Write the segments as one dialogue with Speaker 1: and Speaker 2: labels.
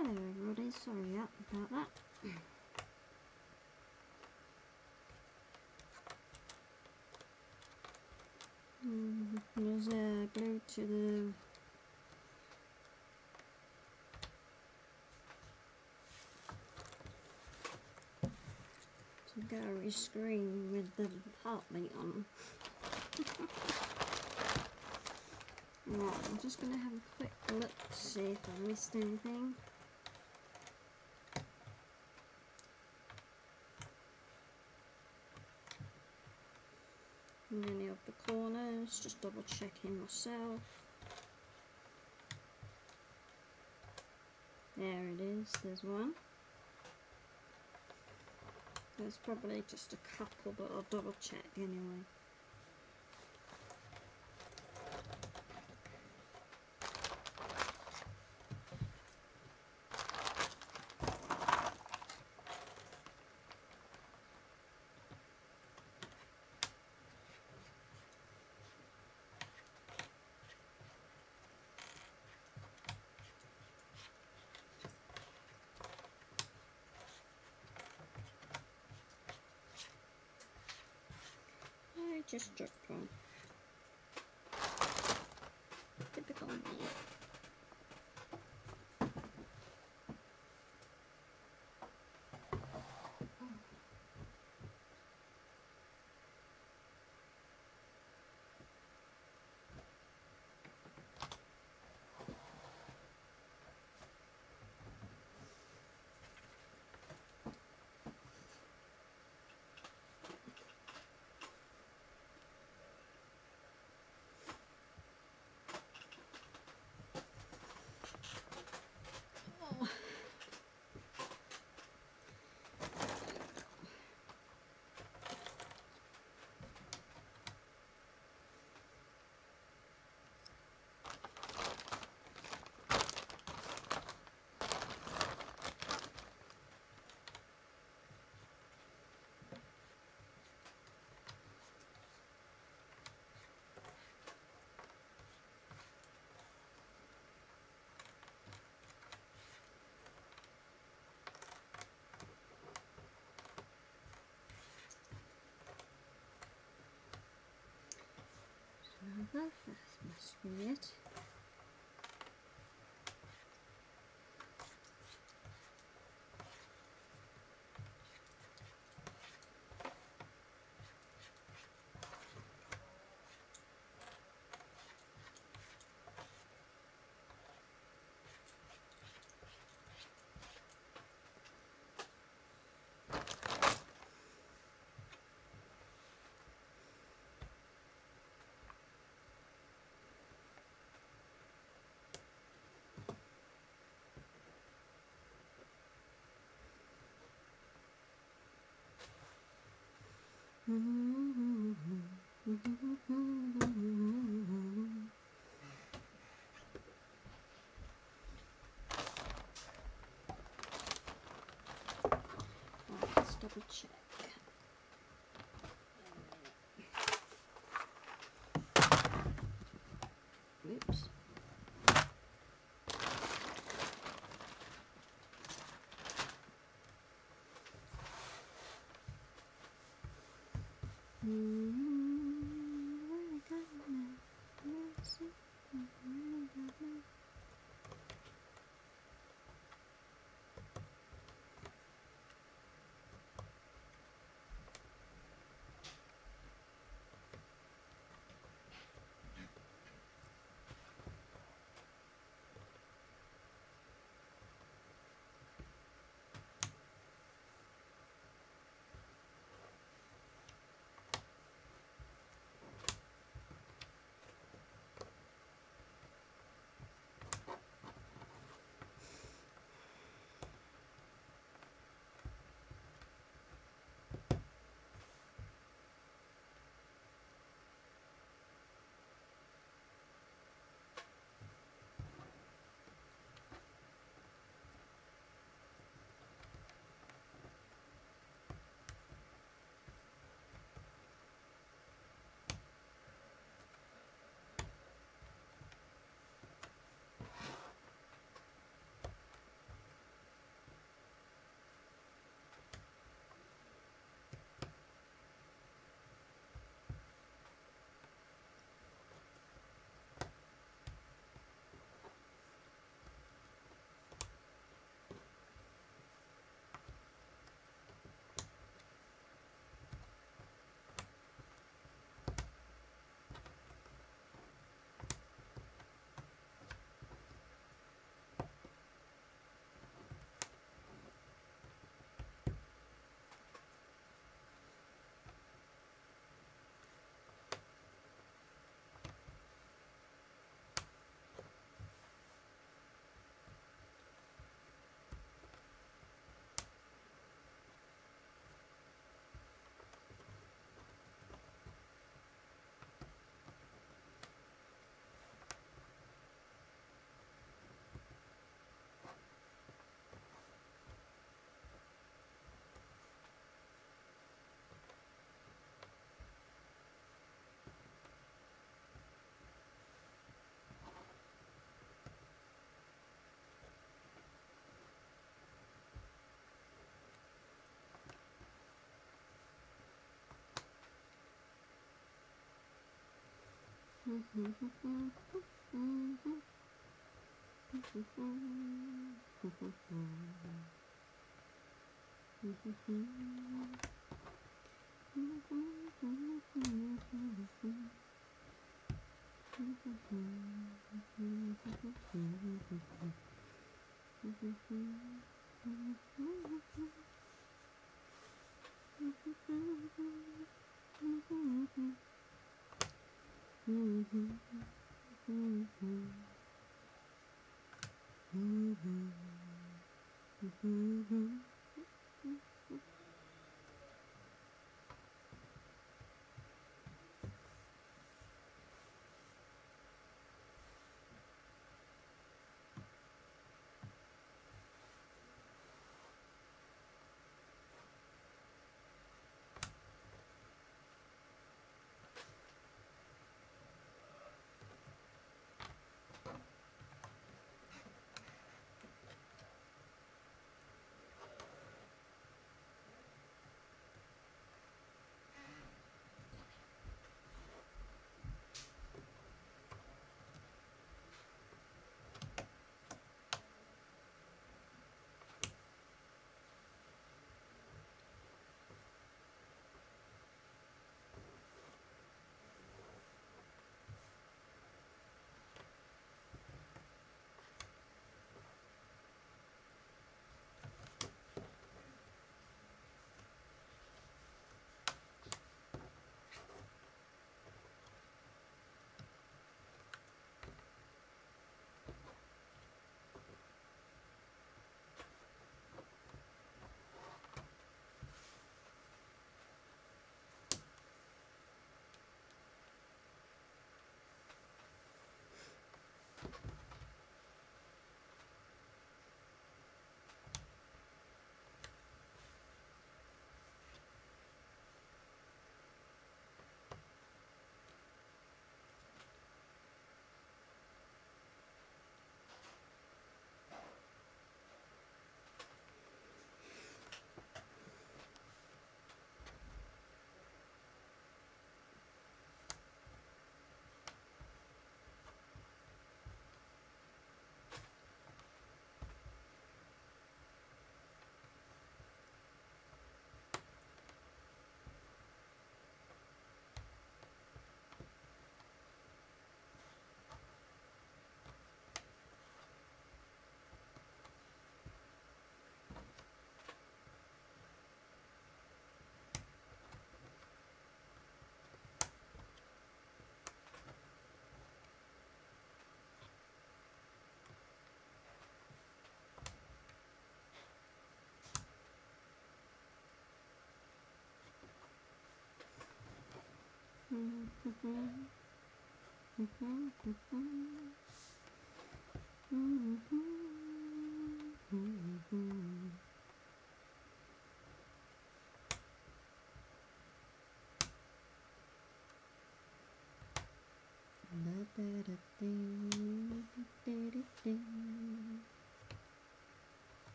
Speaker 1: Hello everybody, sorry about that. There's glue to the gallery screen with the heartbeat on. Right, I'm just going to have a quick look to see if I missed anything. And any of the corners, just double checking myself. There it is, there's one. There's probably just a couple, but I'll double check anyway. I just dropped one. Typical me. That must be it. Let's double check. Oops. Where we go now? Let's see. Where we go now?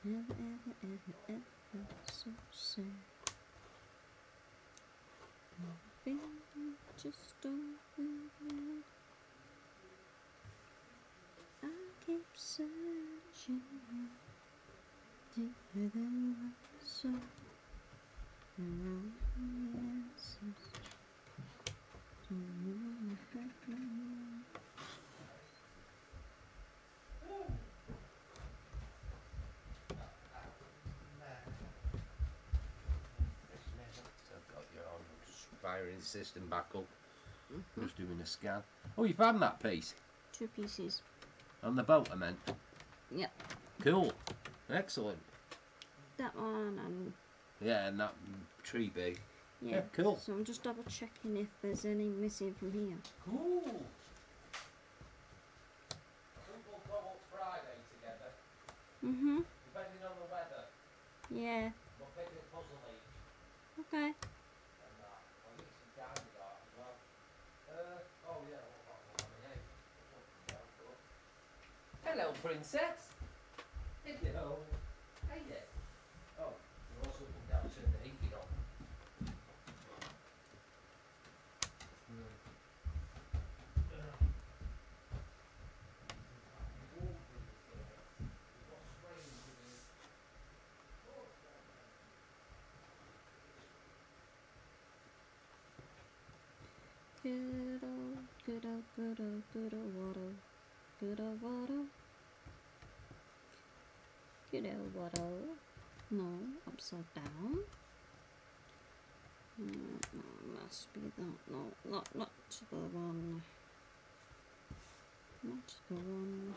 Speaker 1: Never ever ever ever so sad. Nothing, just don't feel. I keep searching deeper than my soul. And all the answers don't wanna hurt no more.
Speaker 2: Kanske läsa lite så att jag har någon inspiring the system back up. Just doing a scan. Oh, you found that piece?
Speaker 1: 2 pieces.
Speaker 2: On the boat, I meant.
Speaker 1: Yep.
Speaker 2: Cool. Excellent.
Speaker 1: That one and...
Speaker 2: Yeah, and that tree big.
Speaker 1: Yeah,
Speaker 2: cool.
Speaker 1: So I'm just double checking if there's any missing from here.
Speaker 2: Cool. I think we'll go up Friday together. Depending on the weather.
Speaker 1: Yeah.
Speaker 2: We'll pick a puzzle each.
Speaker 1: Okay.
Speaker 2: And that. I'll get some candy art as well. Oh yeah, what about the lemonade? Hello, princess. Hello. Hey there. Oh, we'll also put down to turn the heating on. We've got spraying to do. Oh, God, thank you.
Speaker 1: Good old, good old, good old, good old water. Good old water. Good old water. No, upside down. No, must be that. No, not the one. Not the one.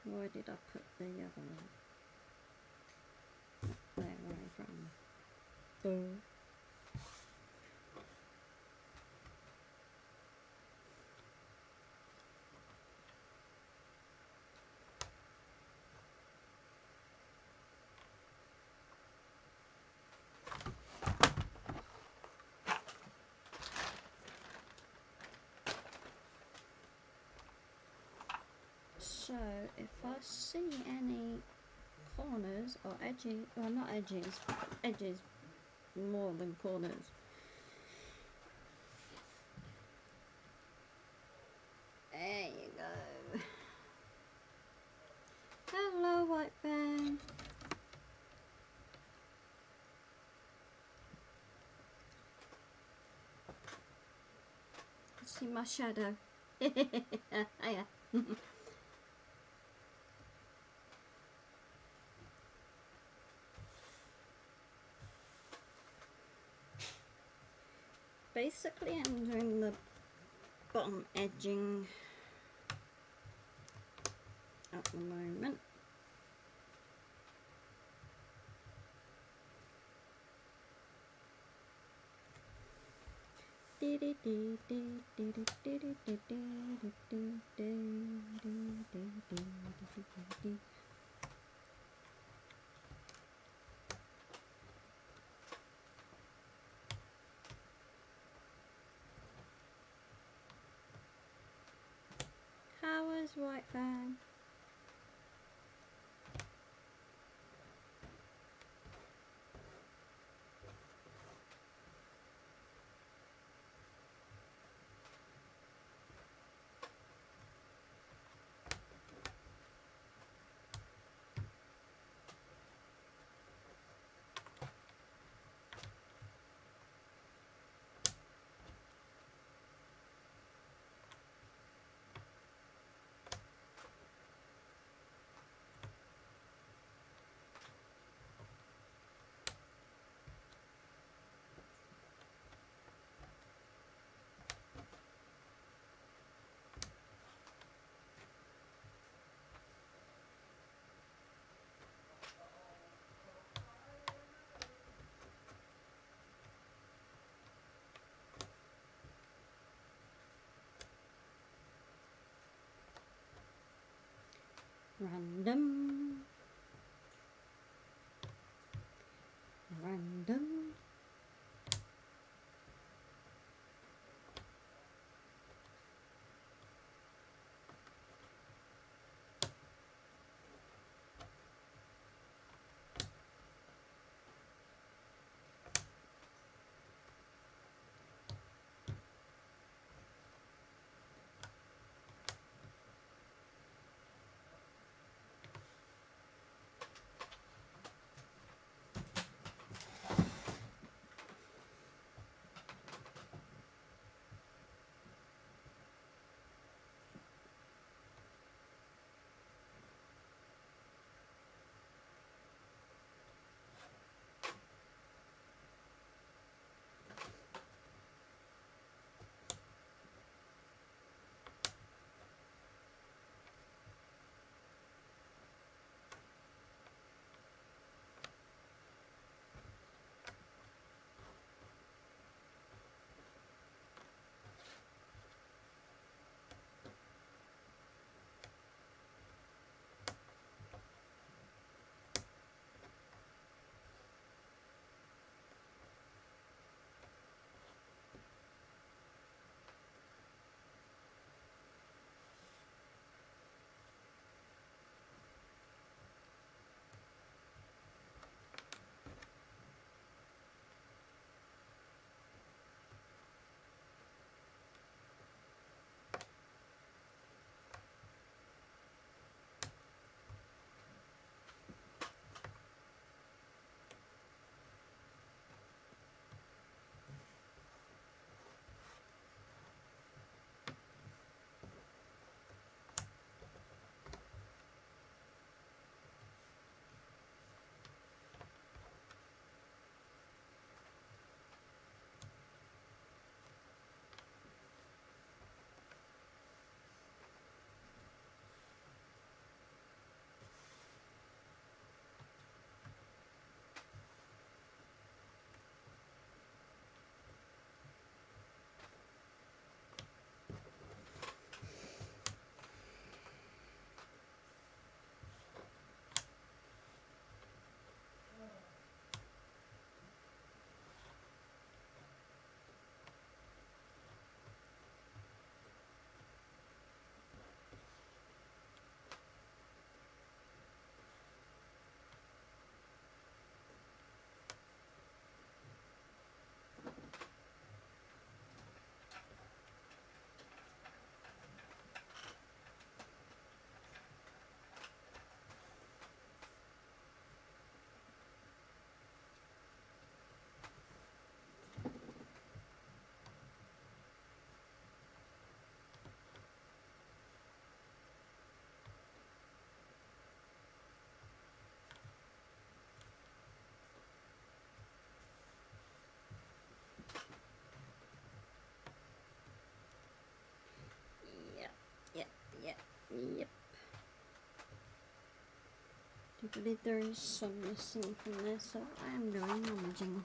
Speaker 1: Where did I put the other one? There, where I from? So, if I see any corners or edges, well not edges, edges more than corners. There you go. Hello, white bear. See my shadow. Hiya. Basically, I'm doing the bottom edging at the moment. How is White Fang? Random. Random. Yep. I do believe there is some missing from there, so I am going rummaging.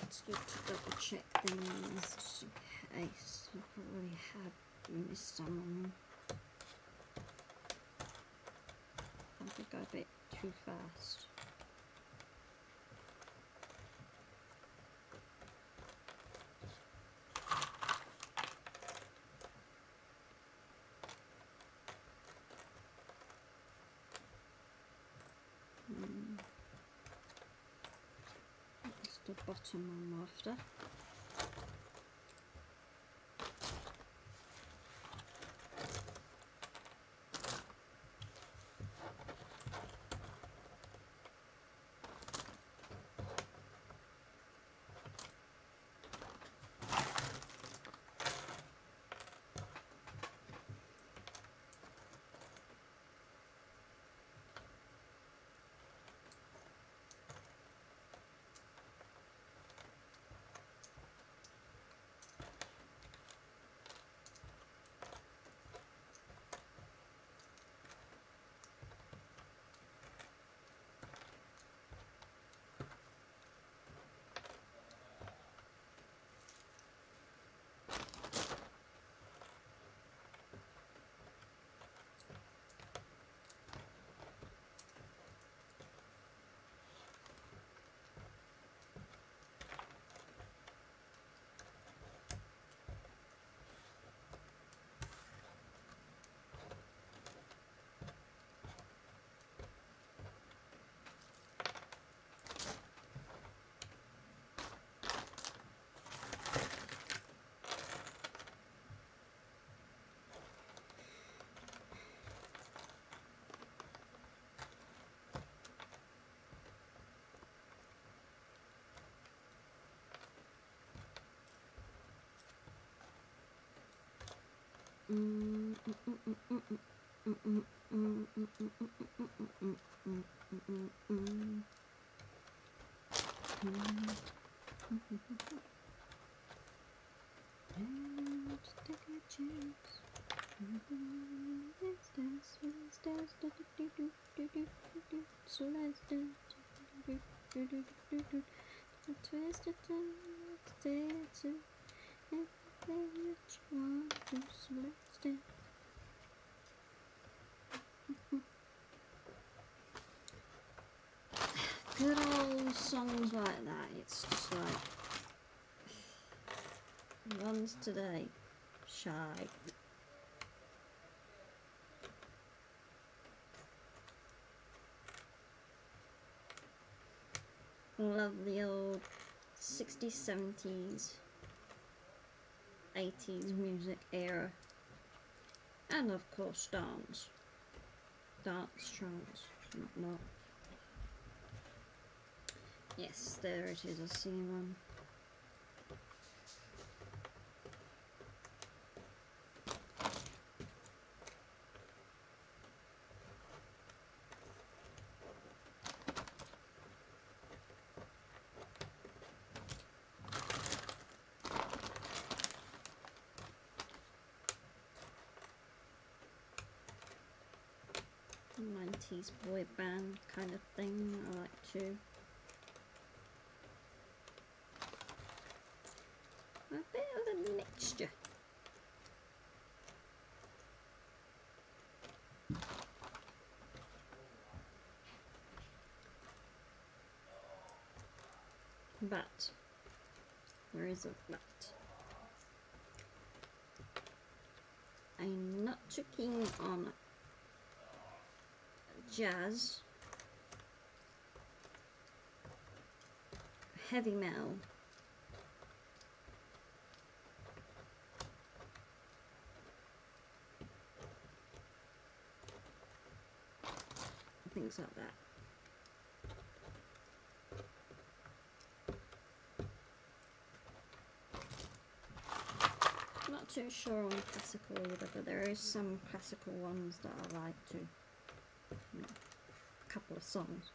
Speaker 1: It's good to double check things just in case. I probably have missed some on them. I think I go a bit too fast. That's the bottom I'm after. Just take a chance. So let's dance. Twisted to everything that you want to, so let's dance. Good old songs like that, it's just like ones today, shy. Love the old 60s, 70s, 80s music era. And of course dance, trance, whatnot. Yes, there it is, I see one. '90s boy band kind of thing I like too. A bit of a mixture. But there is a but. I'm not too keen on jazz, heavy metal, things like that. Not too sure on classical either, but there is some classical ones that I like too. A couple of songs.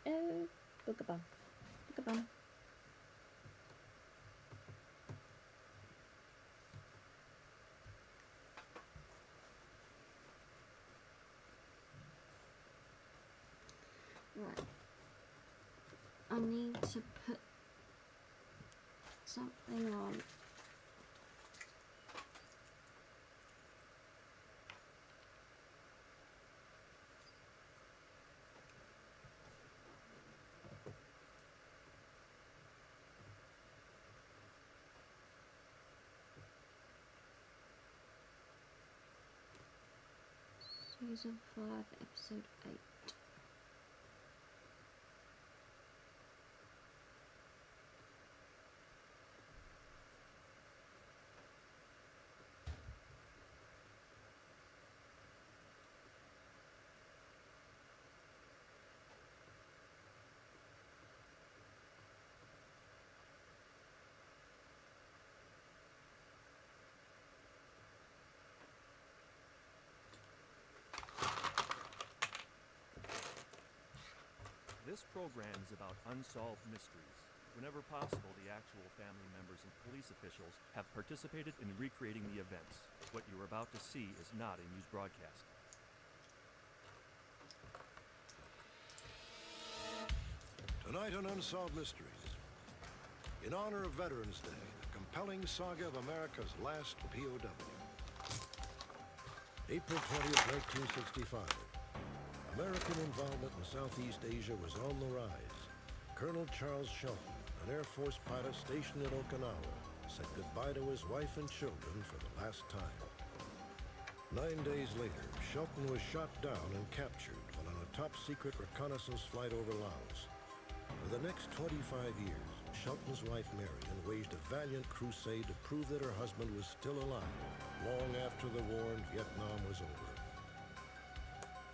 Speaker 1: Oh, boogabum, boogabum. Right. I need to put something on. Season 5, Episode 8.
Speaker 3: This program is about unsolved mysteries. Whenever possible, the actual family members and police officials have participated in recreating the events. What you're about to see is not a news broadcast.
Speaker 4: Tonight on Unsolved Mysteries. In honor of Veterans Day, the compelling saga of America's last POW. April 20th, 1965. American involvement in Southeast Asia was on the rise. Colonel Charles Shelton, an Air Force pilot stationed in Okinawa, said goodbye to his wife and children for the last time. 9 days later, Shelton was shot down and captured while on a top-secret reconnaissance flight over Laos. For the next 25 years, Shelton's wife Marion waged a valiant crusade to prove that her husband was still alive, long after the war in Vietnam was over.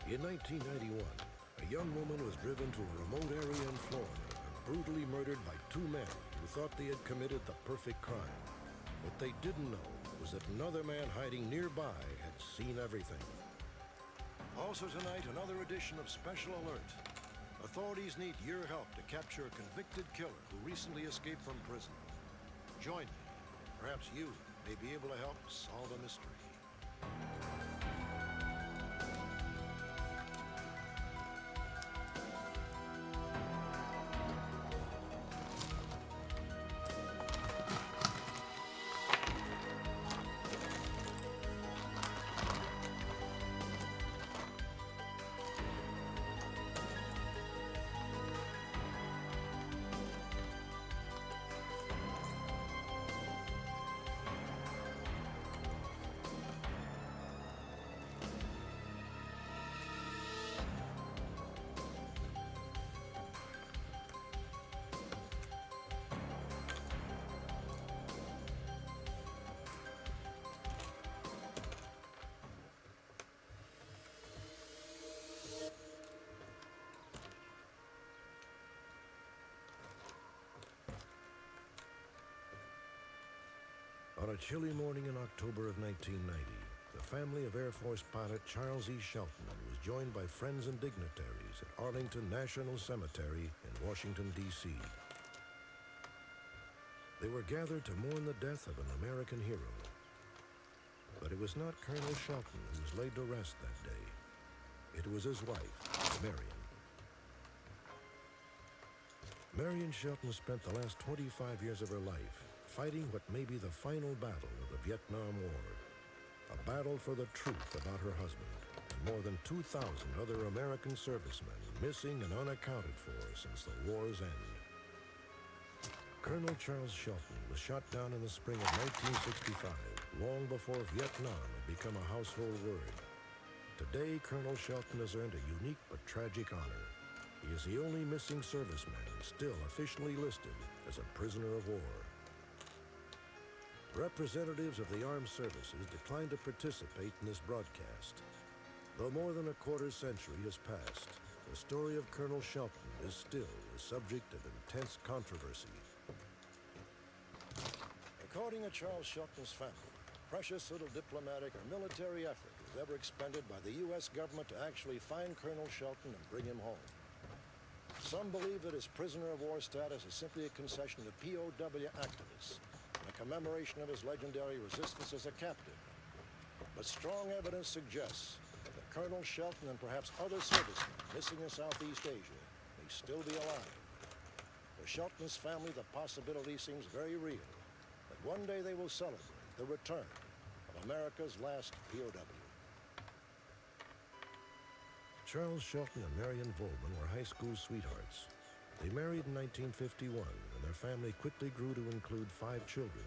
Speaker 4: In 1991, a young woman was driven to a remote area in Florida and brutally murdered by two men who who thought they had committed the perfect crime. What they didn't know was that another man hiding nearby had seen everything. Also tonight, another edition of Special Alert. Authorities need your help to capture a convicted killer who recently escaped from prison. Join me. Perhaps you may be able to help solve a mystery. On a chilly morning in October of 1990, the family of Air Force pilot Charles E. Shelton was joined by friends and dignitaries at Arlington National Cemetery in Washington, D.C. They were gathered to mourn the death of an American hero. But it was not Colonel Shelton who was laid to rest that day. It was his wife, Marion. Marion Shelton spent the last 25 years of her life fighting what may be the final battle of the Vietnam War. A battle for the truth about her husband and more than 2,000 other American servicemen missing and unaccounted for since the war's end. Colonel Charles Shelton was shot down in the spring of 1965, long before Vietnam had become a household word. Today, Colonel Shelton has earned a unique but tragic honor. He is the only missing serviceman still officially listed as a prisoner of war. Representatives of the armed services declined to participate in this broadcast. Though more than a quarter century has passed, the story of Colonel Shelton is still the subject of intense controversy. According to Charles Shelton's family, precious little diplomatic or military effort was ever expended by the U.S. government to actually find Colonel Shelton and bring him home. Some believe that his prisoner of war status is simply a concession to POW activists, a commemoration of his legendary resistance as a captive. But strong evidence suggests that Colonel Shelton and perhaps other servicemen missing in Southeast Asia may still be alive. For Shelton's family, the possibility seems very real that one day they will celebrate the return of America's last POW. Charles Shelton and Marion Volman were high school sweethearts. They married in 1951, and their family quickly grew to include 5 children.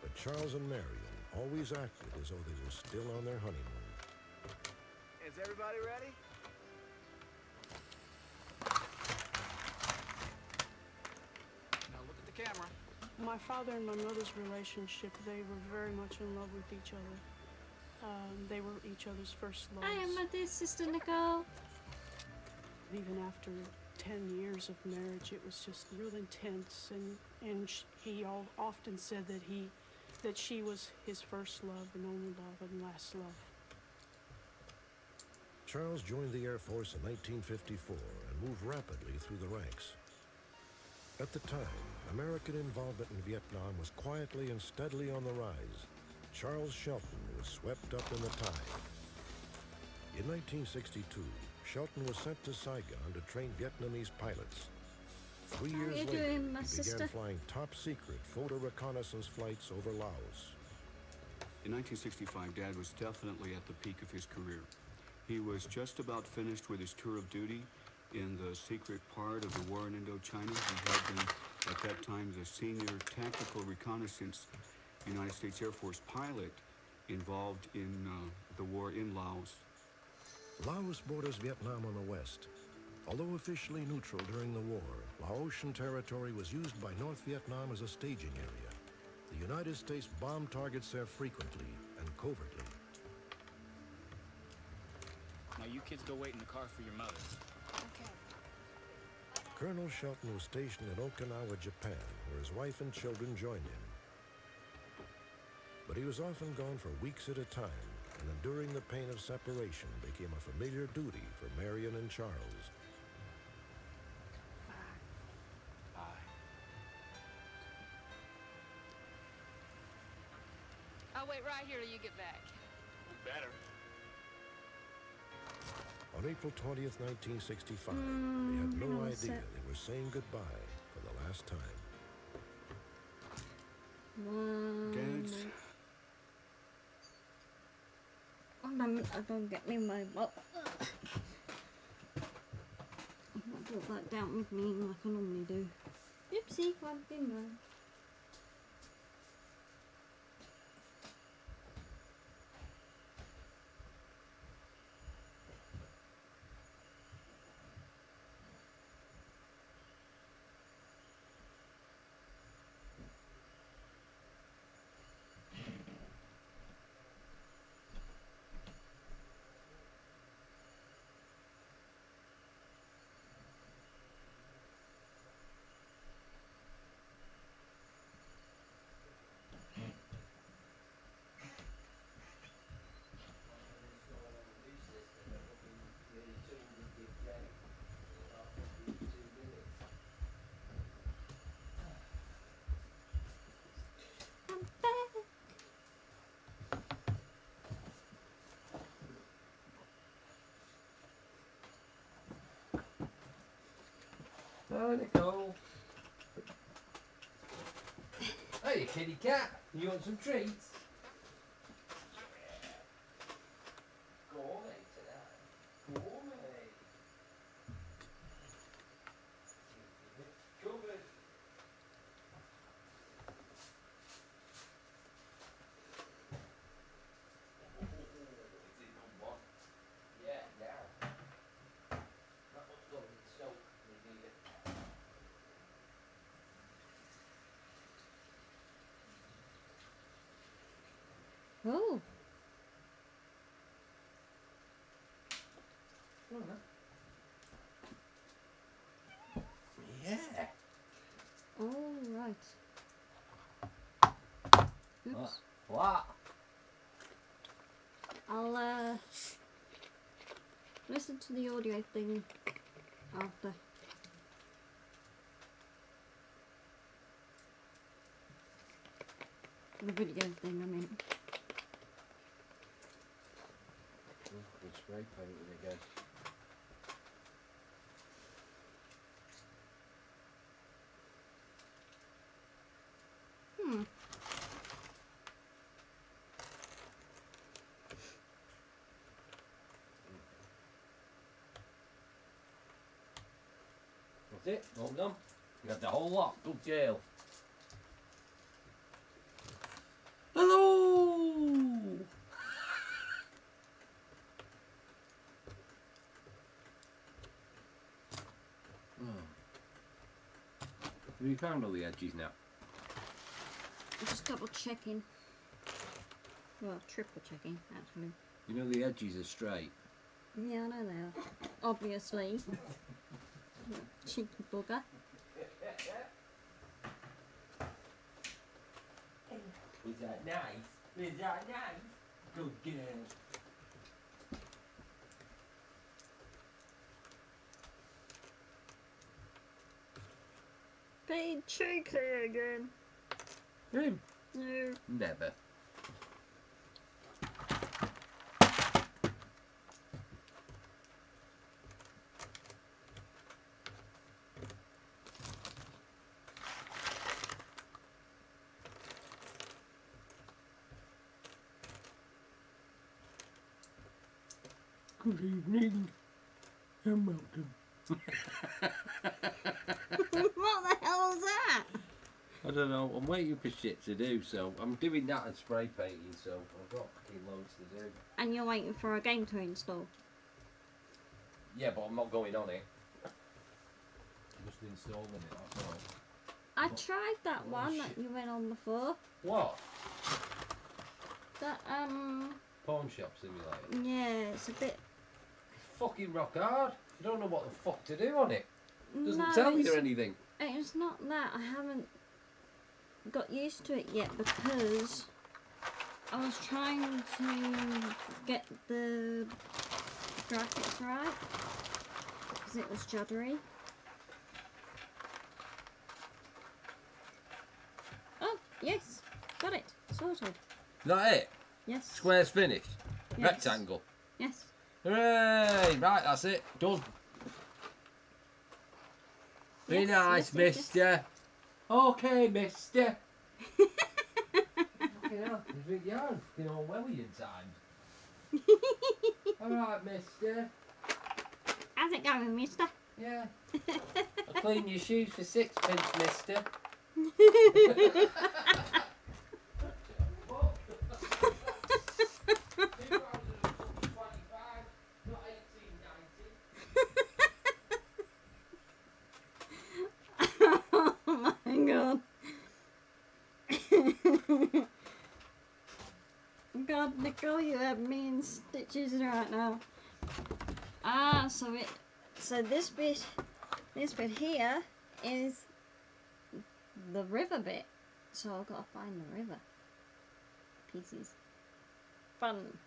Speaker 4: But Charles and Marion always acted as though they were still on their honeymoon.
Speaker 5: Is everybody ready? Now look at the camera.
Speaker 6: My father and my mother's relationship, they were very much in love with each other. They were each other's first loves.
Speaker 1: I am my dear sister Nicole.
Speaker 6: Even after 10 years of marriage, it was just real intense, and he often said that she was his first love and only love and last love.
Speaker 4: Charles joined the Air Force in 1954 and moved rapidly through the ranks. At the time, American involvement in Vietnam was quietly and steadily on the rise. Charles Shelton was swept up in the tide. In 1962, Shelton was sent to Saigon to train Vietnamese pilots. 3 years later,
Speaker 1: doing, my
Speaker 4: he
Speaker 1: sister?
Speaker 4: began flying top-secret photo reconnaissance flights over Laos.
Speaker 7: In 1965, Dad was definitely at the peak of his career. He was just about finished with his tour of duty in the secret part of the war in Indochina. He had been, at that time, the senior tactical reconnaissance United States Air Force pilot involved in the war in Laos.
Speaker 4: Laos borders Vietnam on the west. Although officially neutral during the war, Laotian territory was used by North Vietnam as a staging area. The United States bombed targets there frequently and covertly.
Speaker 5: Now you kids go wait in the car for your mother.
Speaker 8: Okay.
Speaker 4: Colonel Shelton was stationed in Okinawa, Japan, where his wife and children joined him. But he was often gone for weeks at a time, and enduring the pain of separation became a familiar duty for Marion and Charles.
Speaker 5: Bye.
Speaker 8: I'll wait right here till you get back.
Speaker 5: We better.
Speaker 4: On April 20th, 1965, they
Speaker 1: hang
Speaker 4: had no
Speaker 1: on a
Speaker 4: idea
Speaker 1: sec.
Speaker 4: they were saying goodbye for the last time.
Speaker 7: Gates.
Speaker 1: Oh, damn it, I don't get me mobile. I brought that down with me like I normally do. Oopsie, one finger.
Speaker 2: Install on the new system at fucking nearly 200 gig rate in about fucking 2 minutes.
Speaker 1: I'm back.
Speaker 2: Oh, Nicole. Hey, kitty cat. You want some treats? Yeah. Gourmet tonight. Gourmet. Covered. Oh, it's a good one. Yeah, now. Not much going in Stoke, me dear.
Speaker 1: Oh,
Speaker 2: Go on then. Yeah.
Speaker 1: all right. Oops.
Speaker 2: What?
Speaker 1: I'll listen to the audio thing after. The video thing, I mean.
Speaker 2: Fucking spray painting again. That's it, all done. You got the whole lot. Good jail. Hello! Have you found all the edges now?
Speaker 1: I'm just double checking. Well, triple checking, actually.
Speaker 2: You know the edges are straight.
Speaker 1: Yeah, I know they are. Obviously. Cheeky bugger.
Speaker 2: Is that nice? Is that nice? Good girl.
Speaker 1: Being cheeky again.
Speaker 2: Him?
Speaker 1: No.
Speaker 2: Never. Good evening and welcome.
Speaker 1: What the hell was that?
Speaker 2: I don't know, I'm waiting for shit to do, so I'm doing that and spray painting, so I've got fucking loads to do.
Speaker 1: And you're waiting for a game to install.
Speaker 2: Yeah, but I'm not going on it. I'm just installing it, that's all.
Speaker 1: I tried that one that you went on before.
Speaker 2: What?
Speaker 1: That,
Speaker 2: Pawn shop simulator?
Speaker 1: yeah, it's a bit...
Speaker 2: Fucking rock hard. I don't know what the fuck to do on it. Doesn't tell you anything.
Speaker 1: It's not that. I haven't got used to it yet because I was trying to get the graphics right because it was juddery. Oh, yes. Got it. Sorted.
Speaker 2: Not it?
Speaker 1: Yes.
Speaker 2: Square's finished.
Speaker 1: Yes.
Speaker 2: Rectangle.
Speaker 1: Yes.
Speaker 2: Hooray! Right, that's it. Done. Be
Speaker 1: Yes,
Speaker 2: nice,
Speaker 1: yes, yes,
Speaker 2: mister. Okay, mister. Fucking hell, you think you're fucking Orwellian times. Alright, mister.
Speaker 1: How's it going, mister?
Speaker 2: Yeah. I'll clean your shoes for 6p, mister.
Speaker 1: Oh my god. God, Nicole, you have me in stitches right now. So this bit here is the river bit. So I've got to find the river pieces. Fun.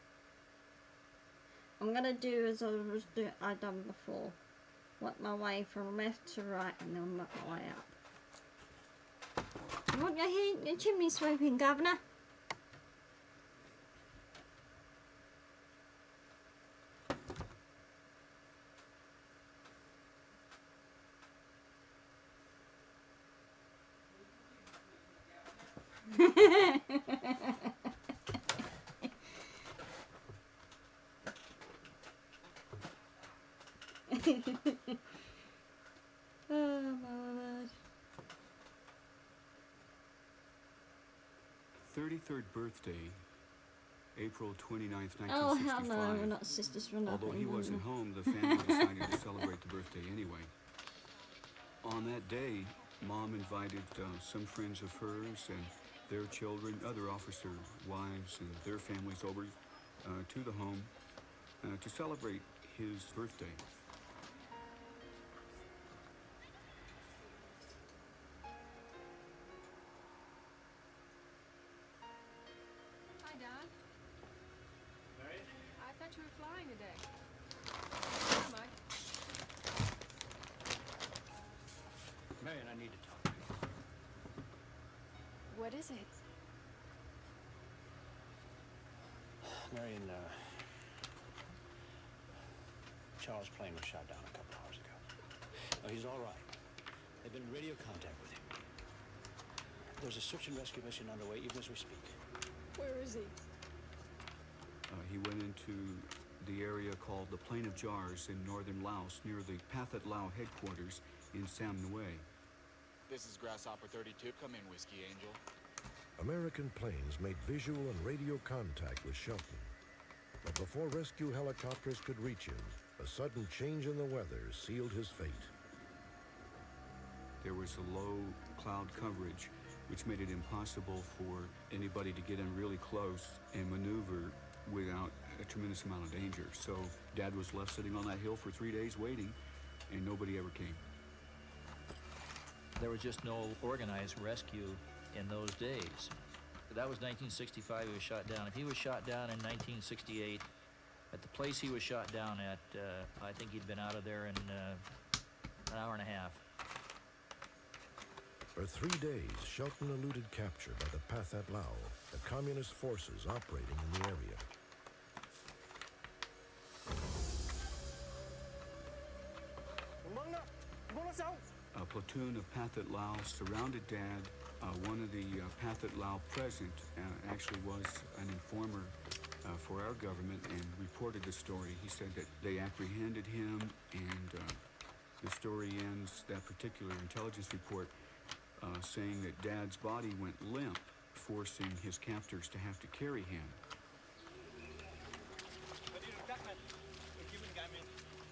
Speaker 1: I'm gonna do as I've done before. Work my way from left to right and then work my way up. You want your chimney sweeping, Governor? Oh my word.
Speaker 7: 33rd birthday, April 29th,
Speaker 1: Oh hell no,
Speaker 7: 1965.
Speaker 1: we're not sisters for nothing.
Speaker 7: Although he wasn't home, the family decided to celebrate the birthday anyway. On that day, Mom invited some friends of hers and their children, other officer wives and their families over to the home to celebrate his birthday.
Speaker 8: Hi, Don.
Speaker 5: Marion?
Speaker 8: I thought you were flying today. Hi, Mike.
Speaker 5: Marion, I need to talk to you.
Speaker 8: What is it?
Speaker 5: Marion, Charles' plane was shot down a couple hours ago. Oh, he's all right. They've been in radio contact with him. There's a search and rescue mission underway even as we speak.
Speaker 8: Where is he?
Speaker 7: He went into the area called the Plain of Jars in northern Laos near the Pathet Lao headquarters in Sam Nue.
Speaker 9: This is Grasshopper 32. Come in, Whiskey Angel.
Speaker 4: American planes made visual and radio contact with Shelton. But before rescue helicopters could reach him, a sudden change in the weather sealed his fate.
Speaker 7: There was a low cloud coverage, which made it impossible for anybody to get in really close and maneuver without a tremendous amount of danger. So Dad was left sitting on that hill for 3 days waiting, and nobody ever came.
Speaker 10: There was just no organized rescue in those days. That was 1965, he was shot down. If he was shot down in 1968, at the place he was shot down at, I think he'd been out of there in an hour and a half.
Speaker 4: For 3 days, Shelton eluded capture by the Pathet Lao, the communist forces operating in the area.
Speaker 7: A platoon of Pathet Lao surrounded Dad. One of the Pathet Lao present actually was an informer for our government and reported the story. He said that they apprehended him, and the story ends, that particular intelligence report, saying that Dad's body went limp, forcing his captors to have to carry him.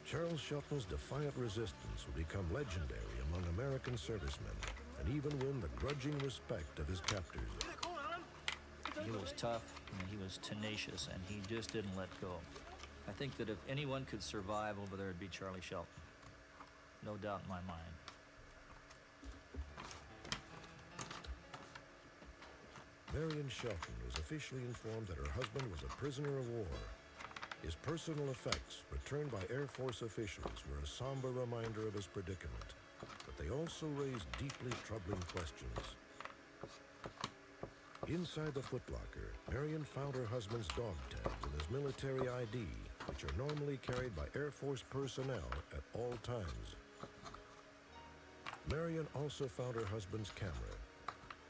Speaker 4: Charles Shelton's defiant resistance would become legendary among American servicemen and even win the grudging respect of his captors.
Speaker 10: He was tough, and he was tenacious, and he just didn't let go. I think that if anyone could survive over there, it'd be Charlie Shelton. no doubt in my mind.
Speaker 4: Marion Shelton was officially informed that her husband was a prisoner of war. His personal effects, returned by Air Force officials, were a somber reminder of his predicament, but they also raised deeply troubling questions. Inside the footlocker, Marion found her husband's dog tags and his military ID, which are normally carried by Air Force personnel at all times. Marion also found her husband's camera.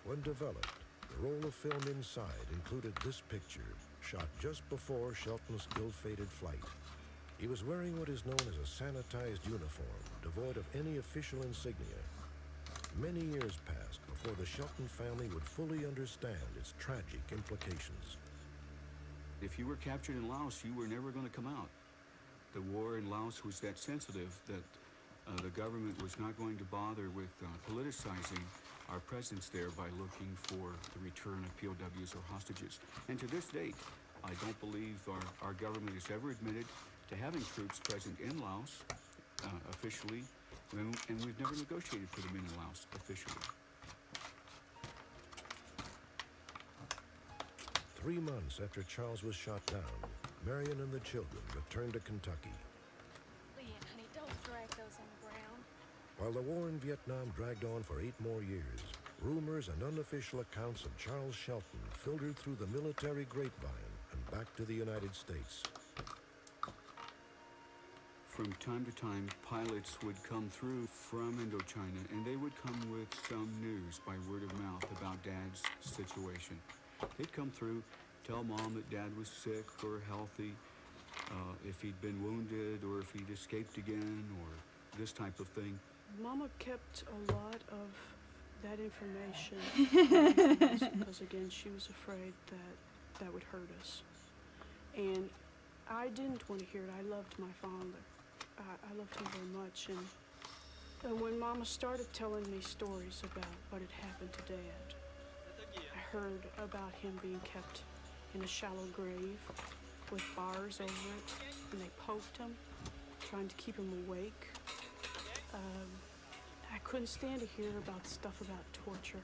Speaker 4: When developed, the roll of film inside included this picture, shot just before Shelton's ill-fated flight. He was wearing what is known as a sanitized uniform, devoid of any official insignia. Many years passed before the Shelton family would fully understand its tragic implications.
Speaker 7: If you were captured in Laos, you were never going to come out. The war in Laos was that sensitive that the government was not going to bother with politicizing our presence there by looking for the return of POWs or hostages. And to this date, I don't believe our government has ever admitted to having troops present in Laos officially, and we've never negotiated for the men in Laos officially.
Speaker 4: 3 months after Charles was shot down, Marion and the children returned to Kentucky.
Speaker 8: Leanne, honey, don't drag those on the ground.
Speaker 4: While the war in Vietnam dragged on for 8 more years, rumors and unofficial accounts of Charles Shelton filtered through the military grapevine and back to the United States.
Speaker 7: From time to time, pilots would come through from Indochina, and they would come with some news by word of mouth about Dad's situation. They'd come through, tell Mom that Dad was sick or healthy, if he'd been wounded or if he'd escaped again or this type of thing.
Speaker 6: Mama kept a lot of that information away from us because, again, she was afraid that that would hurt us. And I didn't want to hear it. I loved my father. I loved him very much. And when Mama started telling me stories about what had happened to Dad, I heard about him being kept in a shallow grave with bars over it, and they poked him, trying to keep him awake. I couldn't stand to hear about stuff about torture.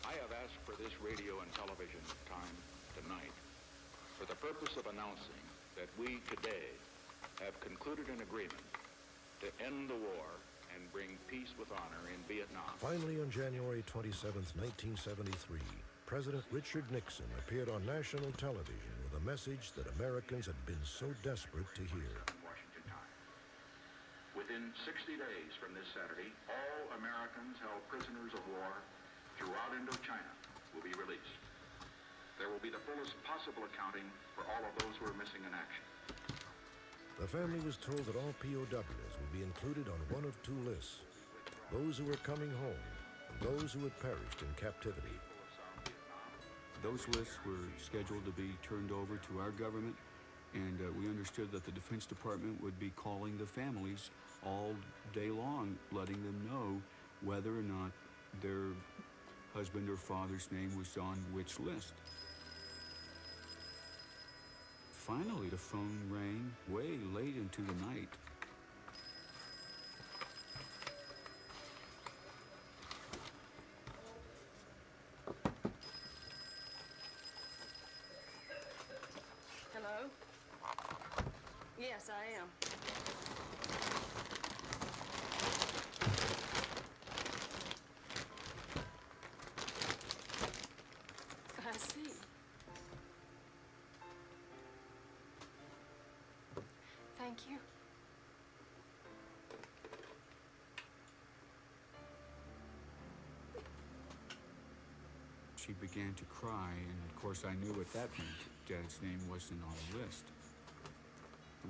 Speaker 11: I have asked for this radio and television time tonight for the purpose of announcing that we today have concluded an agreement to end the war and bring peace with honor in Vietnam.
Speaker 4: Finally, on January 27, 1973, President Richard Nixon appeared on national television with a message that Americans had been so desperate to hear.
Speaker 11: Washington time. Within 60 days from this Saturday, all Americans held prisoners of war throughout Indochina will be released. There will be the fullest possible accounting for all of those who are missing in action.
Speaker 4: The family was told that all POWs would be included on one of 2 lists: those who were coming home and those who had perished in captivity.
Speaker 7: Those lists were scheduled to be turned over to our government, and we understood that the Defense Department would be calling the families all day long, letting them know whether or not their husband or father's name was on which list. Finally, the phone rang way late into the night.
Speaker 8: Hello? Yes, I am. I see. Thank you.
Speaker 7: She began to cry, and of course I knew what that meant. Dad's name wasn't on the list.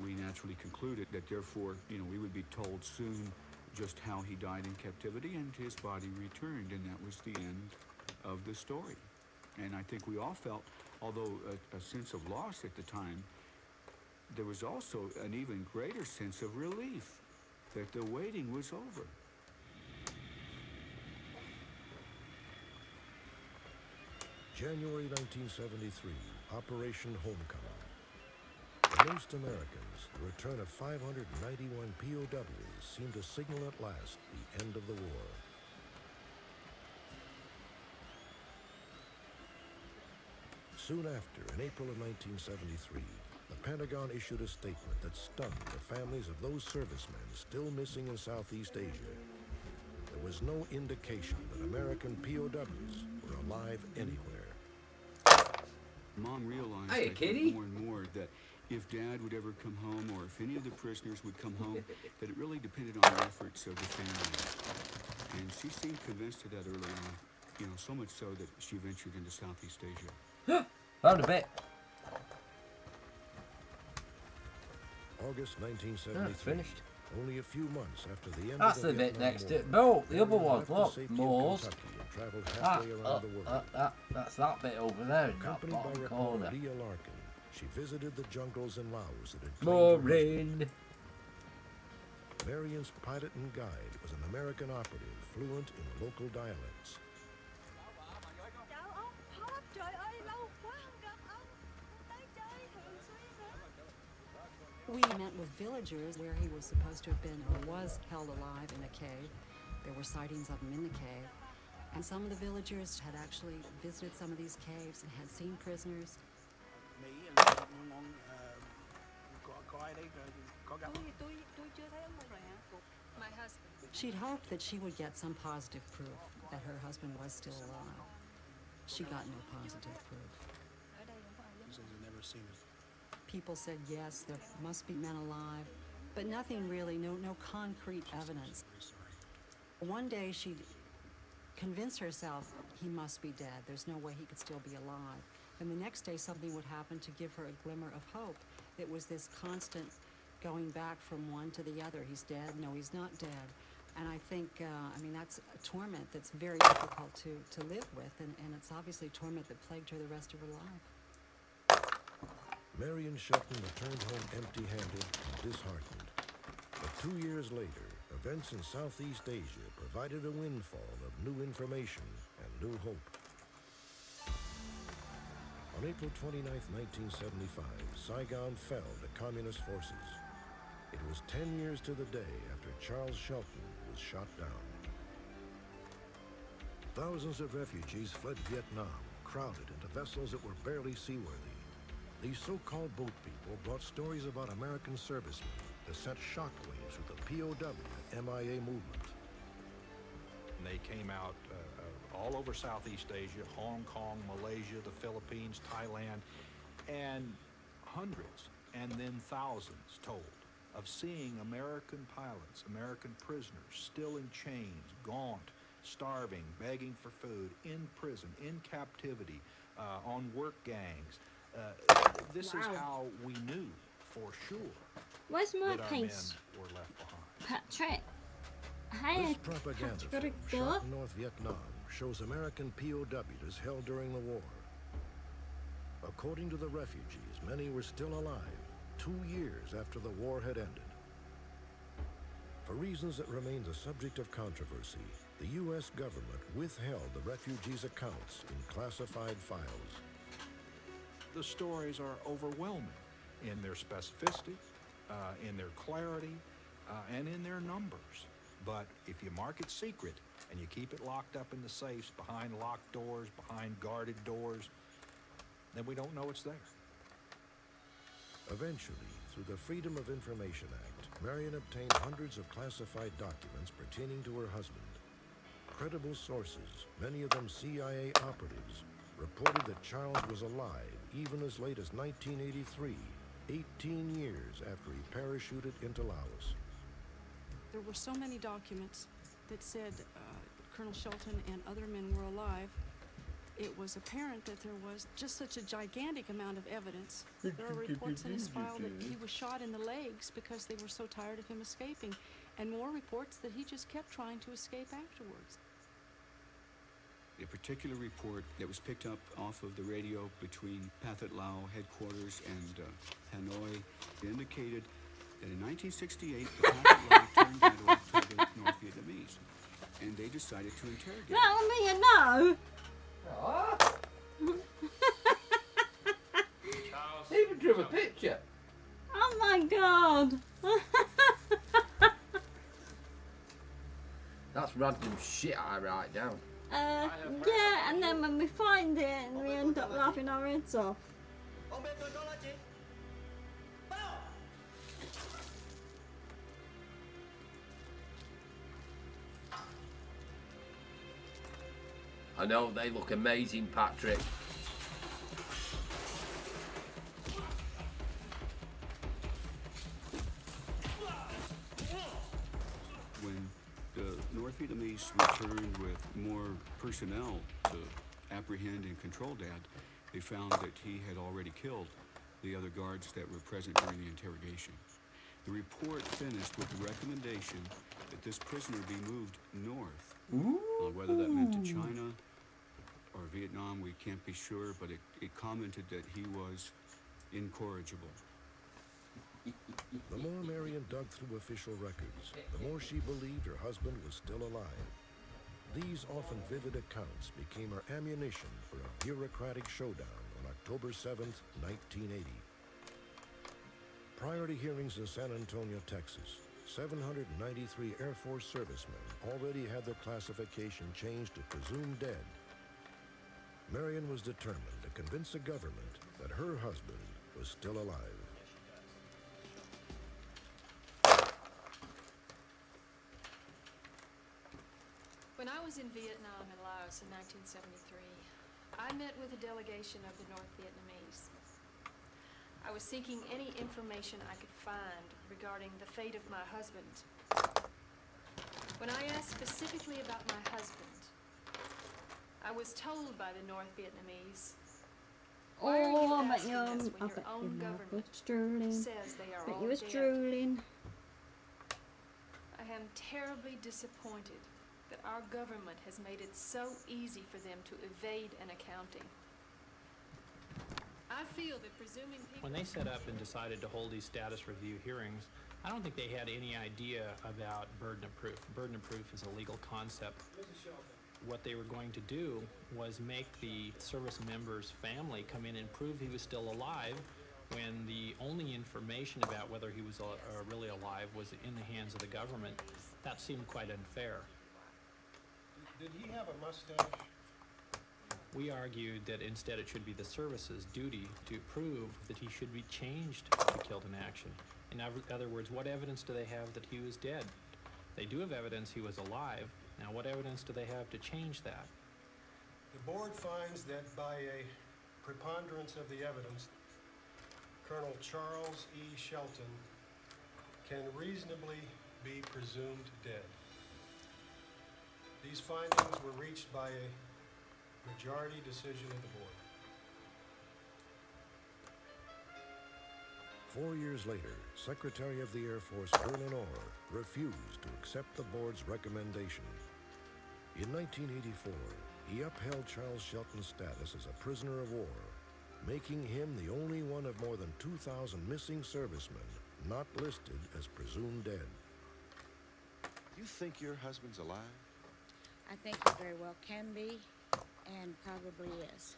Speaker 7: We naturally concluded that therefore, we would be told soon just how he died in captivity and his body returned, and that was the end of the story. And I think we all felt, although a sense of loss at the time, there was also an even greater sense of relief that the waiting was over.
Speaker 4: January 1973, Operation Homecoming. most Americans, the return of 591 POWs seemed to signal at last the end of the war. Soon after, in April of 1973, the Pentagon issued a statement that stunned the families of those servicemen still missing in Southeast Asia. There was no indication that American POWs were alive anywhere.
Speaker 7: Mom realized
Speaker 2: Hey,
Speaker 7: I think,
Speaker 2: kitty.
Speaker 7: more and more that if Dad would ever come home, or if any of the prisoners would come home, that it really depended on the efforts of the families. And she seemed convinced of that early on, so much so that she ventured into Southeast Asia.
Speaker 2: Hold a bit.
Speaker 4: August 1973.
Speaker 2: Finished.
Speaker 4: Only a few months after the end
Speaker 2: That's
Speaker 4: of the
Speaker 2: the bit
Speaker 4: Vietnam
Speaker 2: next to
Speaker 4: War,
Speaker 2: it. Bill, the other
Speaker 4: Marion
Speaker 2: one,
Speaker 4: left the
Speaker 2: look,
Speaker 4: safety of
Speaker 2: Moors.
Speaker 4: Kentucky and traveled halfway around the world.
Speaker 2: That's that bit over there in that
Speaker 4: Accompanied by
Speaker 2: bottom
Speaker 4: reporter
Speaker 2: corner.
Speaker 4: Leah Larkin, she visited the jungles in Laos that had claimed her husband.
Speaker 2: Maureen.
Speaker 4: Marion's pilot and guide was an American operative fluent in local dialects.
Speaker 12: We met with villagers where he was supposed to have been or was held alive in a cave. There were sightings of him in the cave. And some of the villagers had actually visited some of these caves and had seen prisoners.
Speaker 8: My husband.
Speaker 12: She'd hoped that she would get some positive proof that her husband was still alive. She got no positive proof.
Speaker 5: He says he's never seen it.
Speaker 12: People said yes, there must be men alive, but nothing really, no concrete evidence. One day she'd convince herself he must be dead. There's no way he could still be alive. And the next day something would happen to give her a glimmer of hope. It was this constant going back from one to the other. He's dead, no, he's not dead. And I think, that's a torment that's very difficult to live with, and it's obviously torment that plagued her the rest of her life.
Speaker 4: Marion Shelton returned home empty-handed and disheartened. But 2 years later, events in Southeast Asia provided a windfall of new information and new hope. On April 29, 1975, Saigon fell to communist forces. It was 10 years to the day after Charles Shelton was shot down. Thousands of refugees fled Vietnam, crowded into vessels that were barely seaworthy. These so-called boat people brought stories about American servicemen that sent shockwaves through the POW MIA movement.
Speaker 13: They came out all over Southeast Asia, Hong Kong, Malaysia, the Philippines, Thailand, and hundreds and then thousands told of seeing American pilots, American prisoners, still in chains, gaunt, starving, begging for food, in prison, in captivity, on work gangs. This is how we knew for sure
Speaker 1: Where's my
Speaker 13: that our
Speaker 1: piece?
Speaker 13: men were left behind.
Speaker 1: Patrick. Hey,
Speaker 4: This propaganda film, shot in North Vietnam, shows American POWs held during the war. According to the refugees, many were still alive 2 years after the war had ended. For reasons that remain the subject of controversy, the U.S. government withheld the refugees' accounts in classified files.
Speaker 13: The stories are overwhelming in their specificity, in their clarity, and in their numbers. But if you mark it secret and you keep it locked up in the safes, behind locked doors, behind guarded doors, then we don't know it's there.
Speaker 4: Eventually, through the Freedom of Information Act, Marion obtained hundreds of classified documents pertaining to her husband. Credible sources, many of them CIA operatives, reported that Charles was alive even as late as 1983, 18 years after he parachuted into Laos.
Speaker 6: There were so many documents that said Colonel Shelton and other men were alive. It was apparent that there was just such a gigantic amount of evidence. There are reports in his file that he was shot in the legs because they were so tired of him escaping, and more reports that he just kept trying to escape afterwards.
Speaker 7: A particular report that was picked up off of the radio between Pathet Lao headquarters and Hanoi indicated that in 1968, the Pathet Lao turned battle to the North Vietnamese, and they decided to interrogate
Speaker 1: Let on me a no.
Speaker 2: Even drew a picture.
Speaker 1: Oh my god!
Speaker 2: That's random shit I write down.
Speaker 1: Yeah, and then when we find it, and we end up laughing our heads off.
Speaker 2: I know, they look amazing, Patrick.
Speaker 7: When the North Vietnamese returned with more personnel to apprehend and control Dad, they found that he had already killed the other guards that were present during the interrogation. The report finished with the recommendation that this prisoner be moved north. Whether that meant to China or Vietnam, we can't be sure, but it commented that he was incorrigible.
Speaker 4: The more Marion dug through official records, the more she believed her husband was still alive. These often vivid accounts became her ammunition for a bureaucratic showdown on October 7th, 1980. Prior to hearings in San Antonio, Texas, 793 Air Force servicemen already had their classification changed to presumed dead. Marion was determined to convince the government that her husband was still alive.
Speaker 8: When I was in Vietnam and Laos in 1973, I met with a delegation of the North Vietnamese. I was seeking any information I could find regarding the fate of my husband. When I asked specifically about my husband, I was told by the North Vietnamese, "Why are you asking us when your own government says they are all dead?" I am terribly disappointed that our government has made it so easy for them to evade an accounting. I feel that presuming people...
Speaker 14: When they set up and decided to hold these status review hearings, I don't think they had any idea about burden of proof. Burden of proof is a legal concept. What they were going to do was make the service member's family come in and prove he was still alive when the only information about whether he was really alive was in the hands of the government. That seemed quite unfair.
Speaker 15: Did he have a mustache?
Speaker 14: We argued that instead it should be the service's duty to prove that he should be changed to killed in action. In other words, what evidence do they have that he was dead? They do have evidence he was alive. Now, what evidence do they have to change that?
Speaker 15: The board finds that by a preponderance of the evidence, Colonel Charles E. Shelton can reasonably be presumed dead. These findings were reached by a majority decision of the board.
Speaker 4: 4 years later, Secretary of the Air Force Vernon Orr refused to accept the board's recommendation. In 1984, he upheld Charles Shelton's status as a prisoner of war, making him the only one of more than 2,000 missing servicemen not listed as presumed dead.
Speaker 16: You think your husband's alive?
Speaker 17: I think he very well can be, and probably is.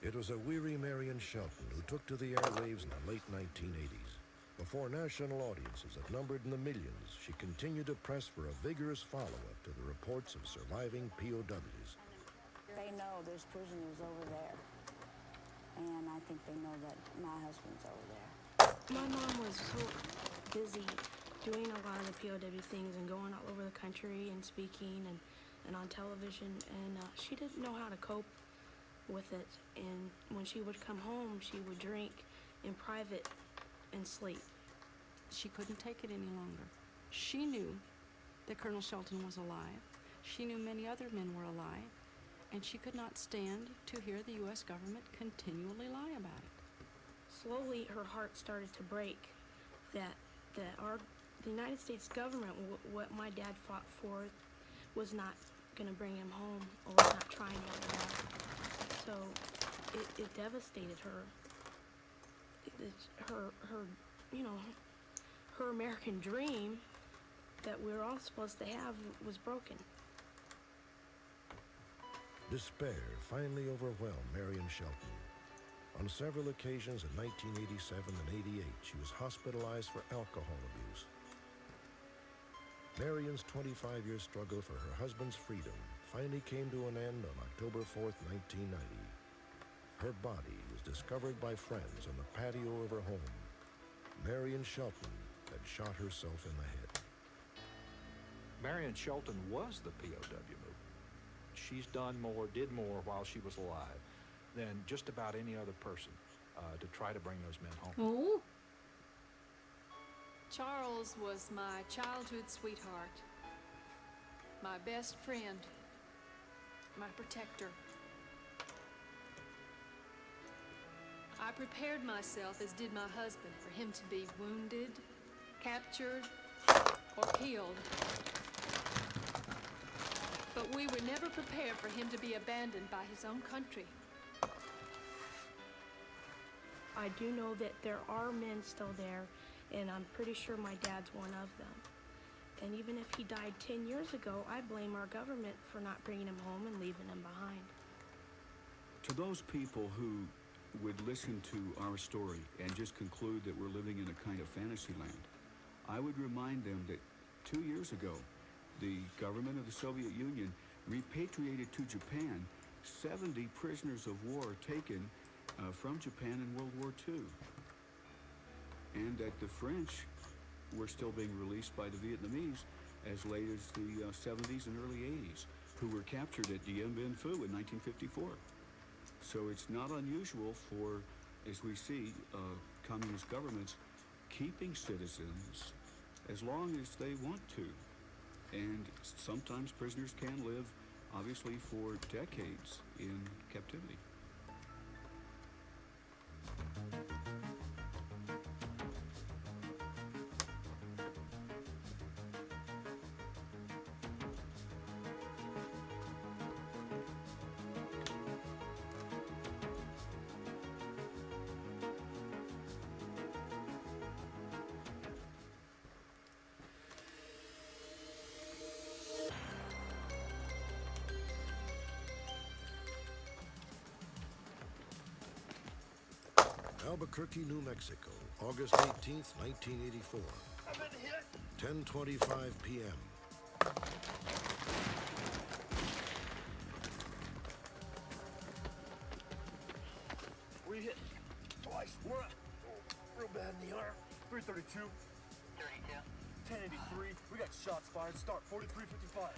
Speaker 4: It was a weary Marion Shelton who took to the airwaves in the late 1980s. Before national audiences that numbered in the millions, she continued to press for a vigorous follow-up to the reports of surviving POWs.
Speaker 17: They know there's prisoners over there, and I think they know that my husband's over there.
Speaker 18: My mom was so busy doing a lot of the POW things and going all over the country and speaking and on television, and she didn't know how to cope with it. And when she would come home, she would drink in private and sleep.
Speaker 6: She couldn't take it any longer. She knew that Colonel Shelton was alive. She knew many other men were alive, and she could not stand to hear the U.S. government continually lie about it.
Speaker 18: Slowly, her heart started to break that the United States government, what my dad fought for, was not going to bring him home, or was not trying hard enough. So it devastated her. Her American dream that we were all supposed to have was broken.
Speaker 4: Despair finally overwhelmed Marion Shelton. On several occasions in 1987 and 88, she was hospitalized for alcohol abuse. Marion's 25-year struggle for her husband's freedom finally came to an end on October 4th, 1990. Her body was discovered by friends on the patio of her home. Marion Shelton had shot herself in the head.
Speaker 13: Marion Shelton was the POW movement. She's done more, did more while she was alive than just about any other person to try to bring those men home.
Speaker 1: Oh.
Speaker 8: Charles was my childhood sweetheart, my best friend, my protector. I prepared myself, as did my husband, for him to be wounded, captured, or killed. But we were never prepared for him to be abandoned by his own country.
Speaker 18: I do know that there are men still there, and I'm pretty sure my dad's one of them. And even if he died 10 years ago, I blame our government for not bringing him home and leaving him behind.
Speaker 7: To those people who would listen to our story and just conclude that we're living in a kind of fantasy land, I would remind them that 2 years ago, the government of the Soviet Union repatriated to Japan 70 prisoners of war taken from Japan in World War II. And that the French were still being released by the Vietnamese as late as the 70s and early 80s, who were captured at Dien Bien Phu in 1954. So it's not unusual for, as we see, communist governments keeping citizens as long as they want to. And sometimes prisoners can live, obviously, for decades in captivity.
Speaker 4: Albuquerque, New Mexico, August 18th, 1984. 10:25 p.m.
Speaker 19: We hit twice. We're real bad in the arm. 332. 32. 1083. We got shots fired. Start 4355.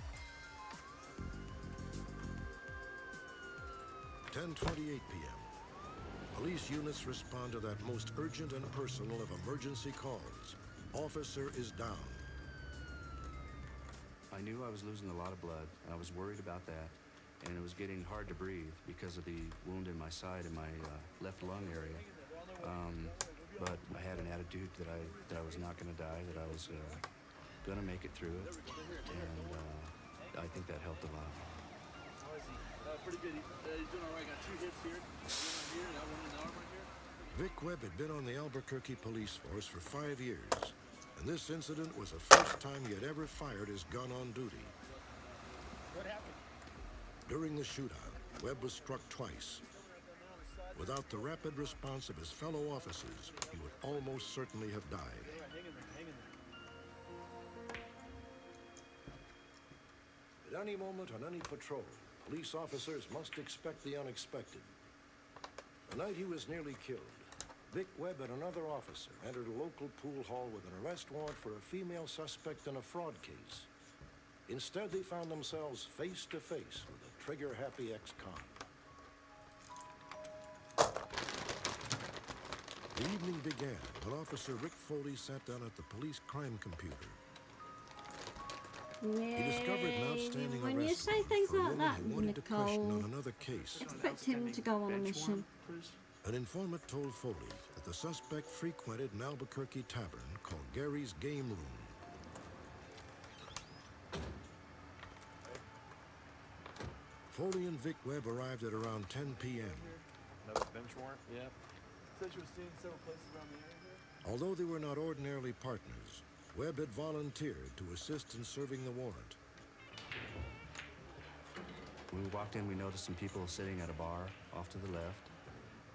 Speaker 4: 10:28 p.m. Police units respond to that most urgent and personal of emergency calls. Officer is down.
Speaker 20: I knew I was losing a lot of blood. I was worried about that, and it was getting hard to breathe because of the wound in my side in my left lung area. But I had an attitude that I was not going to die, that I was going to make it through it, and I think that helped a lot.
Speaker 19: Pretty good. He's doing all right. Got 2 hits here. One right here, that one in the arm right here.
Speaker 4: Vic Webb had been on the Albuquerque police force for 5 years, and this incident was the first time he had ever fired his gun on duty.
Speaker 19: What happened?
Speaker 4: During the shootout, Webb was struck twice. Without the rapid response of his fellow officers, he would almost certainly have died.
Speaker 19: Hang in there, hang in there.
Speaker 4: At any moment on any patrol, police officers must expect the unexpected. The night he was nearly killed, Vic Webb and another officer entered a local pool hall with an arrest warrant for a female suspect in a fraud case. Instead, they found themselves face to face with a trigger-happy ex-con. The evening began when Officer Rick Foley sat down at the police crime computer. He discovered an outstanding
Speaker 1: When you
Speaker 4: arrest
Speaker 1: say things
Speaker 4: for a
Speaker 1: like
Speaker 4: woman
Speaker 1: that,
Speaker 4: he wanted to question
Speaker 1: Nicole,
Speaker 4: on another case.
Speaker 1: expect him to go on a mission.
Speaker 4: An informant told Foley that the suspect frequented an Albuquerque tavern called Gary's Game Room. Foley and Vic Webb arrived at around 10 p.m.
Speaker 19: Another bench warrant? Yeah. Said you were seeing several places around the area here?
Speaker 4: Although they were not ordinarily partners, Webb had volunteered to assist in serving the warrant.
Speaker 20: When we walked in, we noticed some people sitting at a bar off to the left.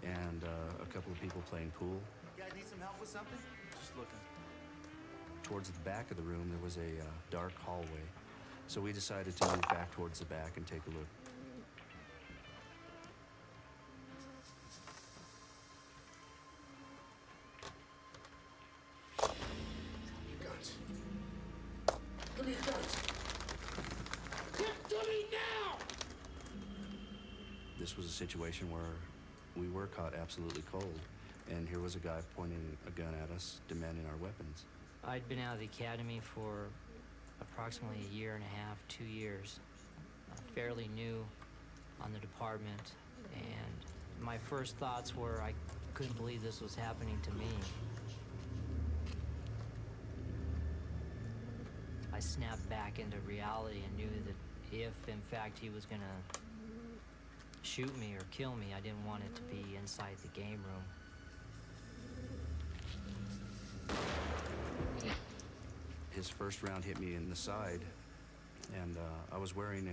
Speaker 20: and a couple of people playing pool.
Speaker 19: You guys need some help with something? Just looking.
Speaker 20: Towards the back of the room, there was a dark hallway, so we decided to move back towards the back and take a look.
Speaker 4: Your guns. Give me your guns.
Speaker 19: Get to me now!
Speaker 20: This was a situation where we were caught absolutely cold, and here was a guy pointing a gun at us, demanding our weapons.
Speaker 21: I'd been out of the academy for approximately a year and a half, 2 years. Fairly new on the department, and my first thoughts were I couldn't believe this was happening to me. I snapped back into reality and knew that if, in fact, he was gonna shoot me or kill me, I didn't want it to be inside the game room.
Speaker 20: His first round hit me in the side, and I was wearing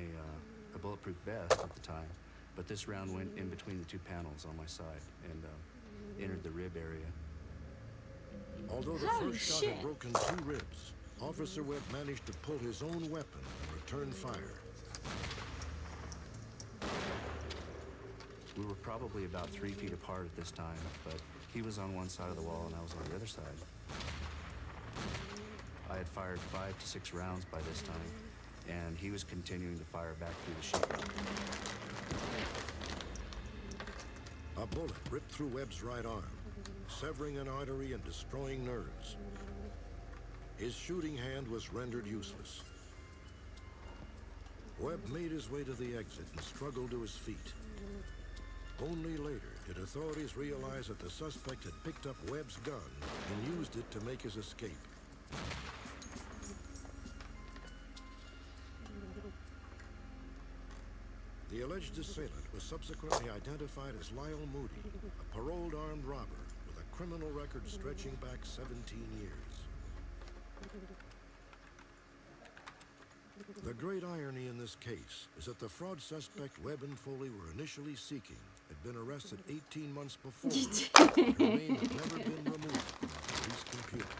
Speaker 20: a bulletproof vest at the time, but this round went in between the two panels on my side and entered the rib area.
Speaker 4: Although the first shot had broken 2 ribs, Officer Webb managed to pull his own weapon and return fire.
Speaker 20: We were probably about 3 feet apart at this time, but he was on one side of the wall and I was on the other side. I had fired 5 to 6 rounds by this time, and he was continuing to fire back through the sheet.
Speaker 4: A bullet ripped through Webb's right arm, severing an artery and destroying nerves. His shooting hand was rendered useless. Webb made his way to the exit and struggled to his feet. Only later did authorities realize that the suspect had picked up Webb's gun and used it to make his escape. The alleged assailant was subsequently identified as Lyle Moody, a paroled armed robber with a criminal record stretching back 17 years. The great irony in this case is that the fraud suspect Webb and Foley were initially seeking had been arrested 18 months before. Her name had never been removed from the police computer.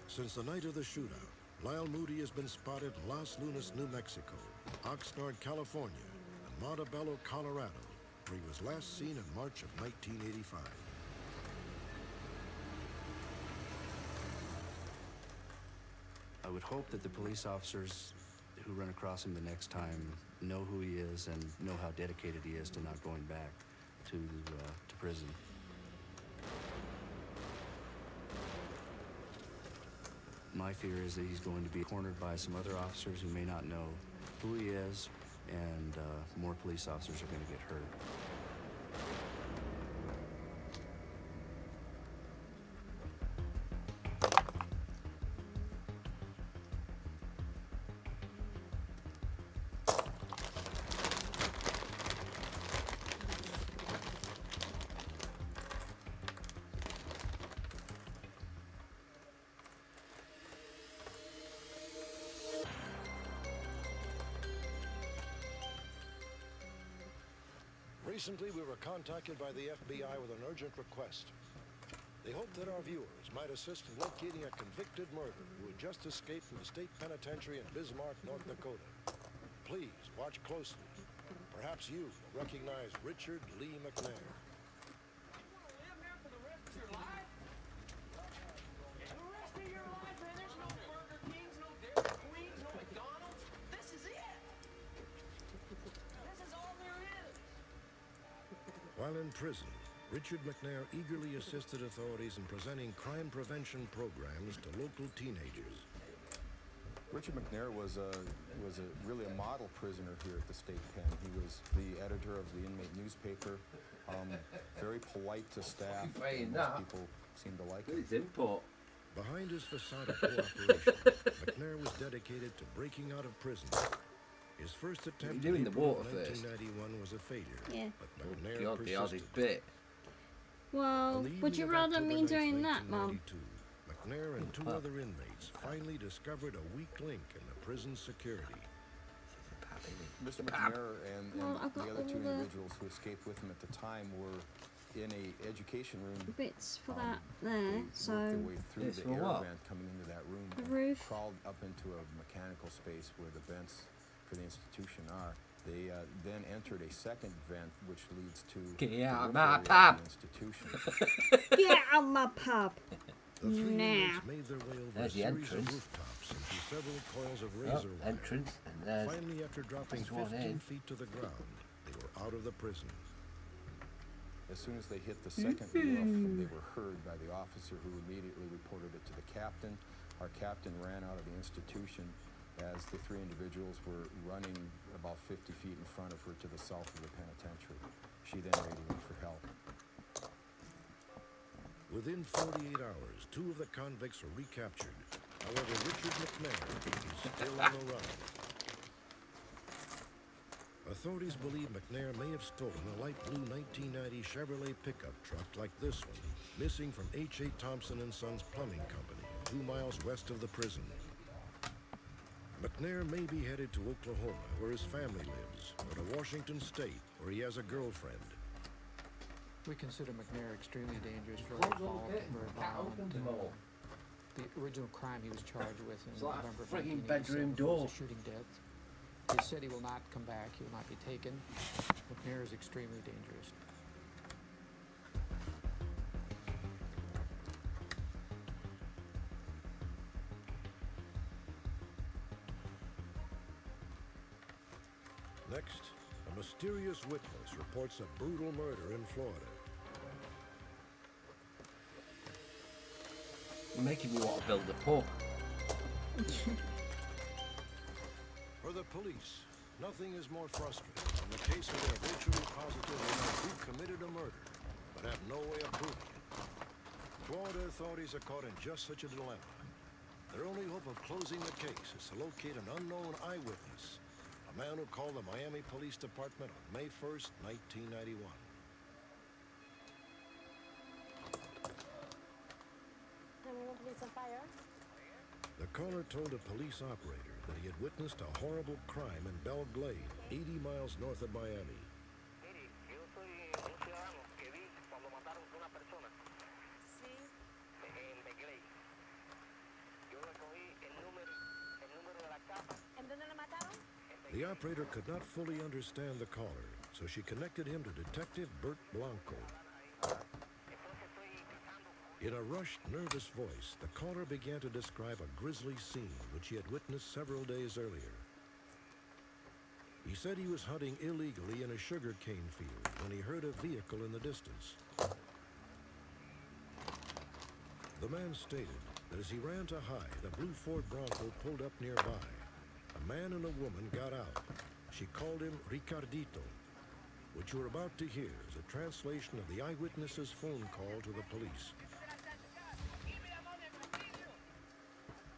Speaker 4: Since the night of the shootout, Lyle Moody has been spotted in Las Lunas, New Mexico, Oxnard, California, and Montebello, Colorado, where he was last seen in March of 1985.
Speaker 20: I would hope that the police officers who run across him the next time know who he is and know how dedicated he is to not going back to prison. My fear is that he's going to be cornered by some other officers who may not know who he is, and more police officers are going to get hurt.
Speaker 4: Recently, we were contacted by the FBI with an urgent request. They hoped that our viewers might assist in locating a convicted murderer who had just escaped from the state penitentiary in Bismarck, North Dakota. Please watch closely. Perhaps you will recognize Richard Lee McNair. While in prison, Richard McNair eagerly assisted authorities in presenting crime prevention programs to local teenagers.
Speaker 22: Richard McNair was really a model prisoner here at the state pen. He was the editor of the inmate newspaper, very polite to staff. Most people seemed to like him.
Speaker 4: Behind his facade of cooperation, McNair was dedicated to breaking out of prison. His first attempt in April of 1991 was a failure, but McNair persisted.
Speaker 1: Well, would you rather me doing that, Mum?
Speaker 4: McNair and 2 other inmates finally discovered a weak link in the prison's security.
Speaker 22: Mr. McNair and
Speaker 1: Well, I've
Speaker 22: the
Speaker 1: got
Speaker 22: other
Speaker 1: all
Speaker 22: two
Speaker 1: the
Speaker 22: individuals who escaped with him at the time were in a education room.
Speaker 1: bits for that there,
Speaker 22: They worked
Speaker 1: so
Speaker 22: their way through
Speaker 2: Bits
Speaker 22: the
Speaker 2: for
Speaker 22: air
Speaker 2: what?
Speaker 22: vent coming into that room
Speaker 1: The
Speaker 22: and
Speaker 1: roof.
Speaker 22: crawled up into a mechanical space where the vents for the institution are. They then entered a second vent which leads to
Speaker 2: Get
Speaker 22: the
Speaker 2: out
Speaker 22: roof
Speaker 2: my
Speaker 22: area of
Speaker 2: pub.
Speaker 22: the institution.
Speaker 1: Get out my pub.
Speaker 4: The three
Speaker 1: Now.
Speaker 4: inmates made their way over
Speaker 2: There's
Speaker 4: a
Speaker 2: the
Speaker 4: series of
Speaker 2: entrance.
Speaker 4: rooftops and through several coils of
Speaker 2: Oh,
Speaker 4: razor wire.
Speaker 2: entrance, and there's
Speaker 4: Finally, after dropping
Speaker 2: that's one
Speaker 4: 15
Speaker 2: in.
Speaker 4: feet to the ground, they were out of the prison.
Speaker 22: As soon as they hit the second roof, they were heard by the officer who immediately reported it to the captain. Our captain ran out of the institution as the three individuals were running about 50 feet in front of her to the south of the penitentiary. She then radioed for help.
Speaker 4: Within 48 hours, two of the convicts were recaptured. However, Richard McNair is still on the run. Authorities believe McNair may have stolen a light blue 1990 Chevrolet pickup truck like this one, missing from H.A. Thompson & Sons Plumbing Company, 2 miles west of the prison. McNair may be headed to Oklahoma, where his family lives, or to Washington State, where he has a girlfriend.
Speaker 3: We consider McNair extremely dangerous, very violent, very violent. The original crime he was charged with in November of 1987 was a shooting death. He said he will not come back, he will not be taken. McNair is extremely dangerous.
Speaker 4: Next, a mysterious witness reports a brutal murder in Florida.
Speaker 2: You're making me want to build a pub.
Speaker 4: For the police, nothing is more frustrating than the case where they are virtually positive they know who committed a murder, but have no way of proving it. Florida authorities are caught in just such a dilemma. Their only hope of closing the case is to locate an unknown eyewitness, a man who called the Miami Police Department on May 1st, 1991. The caller told a police operator that he had witnessed a horrible crime in Belle Glade, 80 miles north of Miami. The operator could not fully understand the caller, so she connected him to Detective Bert Blanco. In a rushed, nervous voice, the caller began to describe a grisly scene which he had witnessed several days earlier. He said he was hunting illegally in a sugarcane field when he heard a vehicle in the distance. The man stated that as he ran to hide, a blue Ford Bronco pulled up nearby. A man and a woman got out. She called him Ricardito. What you are about to hear is a translation of the eyewitness's phone call to the police.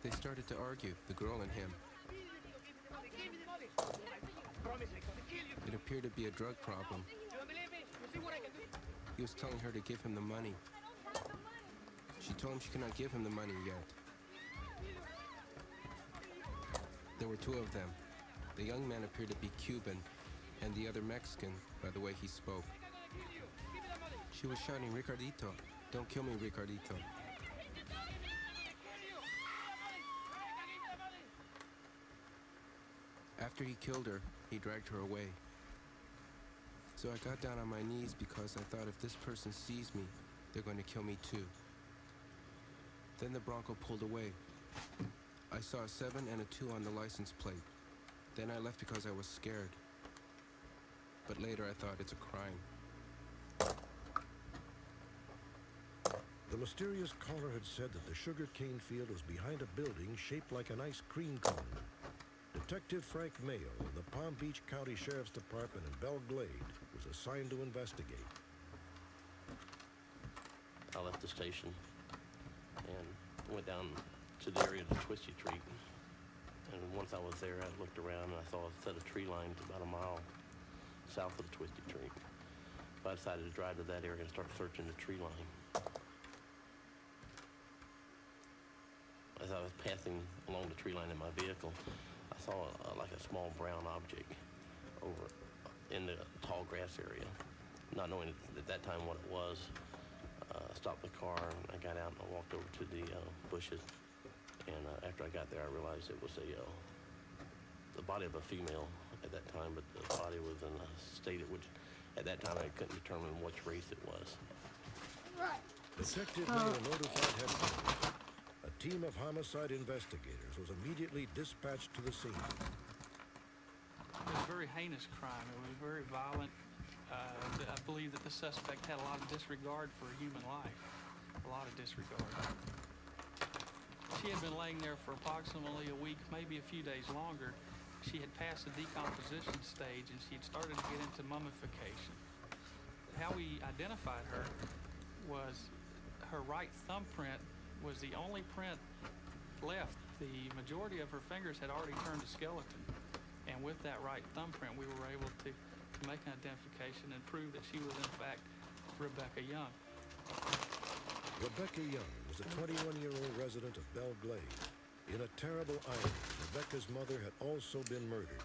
Speaker 9: They started to argue, the girl and him. It appeared to be a drug problem. He was telling her to give him the money. She told him she could not give him the money yet. There were two of them. The young man appeared to be Cuban, and the other Mexican, by the way he spoke. She was shouting, "Ricardito, don't kill me, Ricardito." After he killed her, he dragged her away. So I got down on my knees because I thought if this person sees me, they're going to kill me too. Then the Bronco pulled away. I saw a 7 and a 2 on the license plate. Then I left because I was scared. But later I thought it's a crime.
Speaker 4: The mysterious caller had said that the sugarcane field was behind a building shaped like an ice cream cone. Detective Frank Mayo of the Palm Beach County Sheriff's Department in Belle Glade was assigned to investigate.
Speaker 23: I left the station and went down to the area of the Twisty Tree. And once I was there, I looked around and I saw a set of tree lines about a mile south of the Twisty Tree. So I decided to drive to that area and start searching the tree line. As I was passing along the tree line in my vehicle, I saw like a small brown object over in the tall grass area. Not knowing at that time what it was, I stopped the car, and I got out and I walked over to the bushes. And after I got there, I realized it was the body of a female at that time, but the body was in a state at which, at that time, I couldn't determine which race it was.
Speaker 4: Detective Miller notified headquarters. A team of homicide investigators was immediately dispatched to the scene.
Speaker 5: It was a very heinous crime. It was very violent. I believe that the suspect had a lot of disregard for human life, a lot of disregard. She had been laying there for approximately a week, maybe a few days longer. She had passed the decomposition stage and she had started to get into mummification. How we identified her was her right thumbprint was the only print left. The majority of her fingers had already turned to skeleton. And with that right thumbprint, we were able to make an identification and prove that she was, in fact, Rebecca Young.
Speaker 4: Rebecca Young was a 21-year-old resident of Belle Glade. In a terrible irony, Rebecca's mother had also been murdered.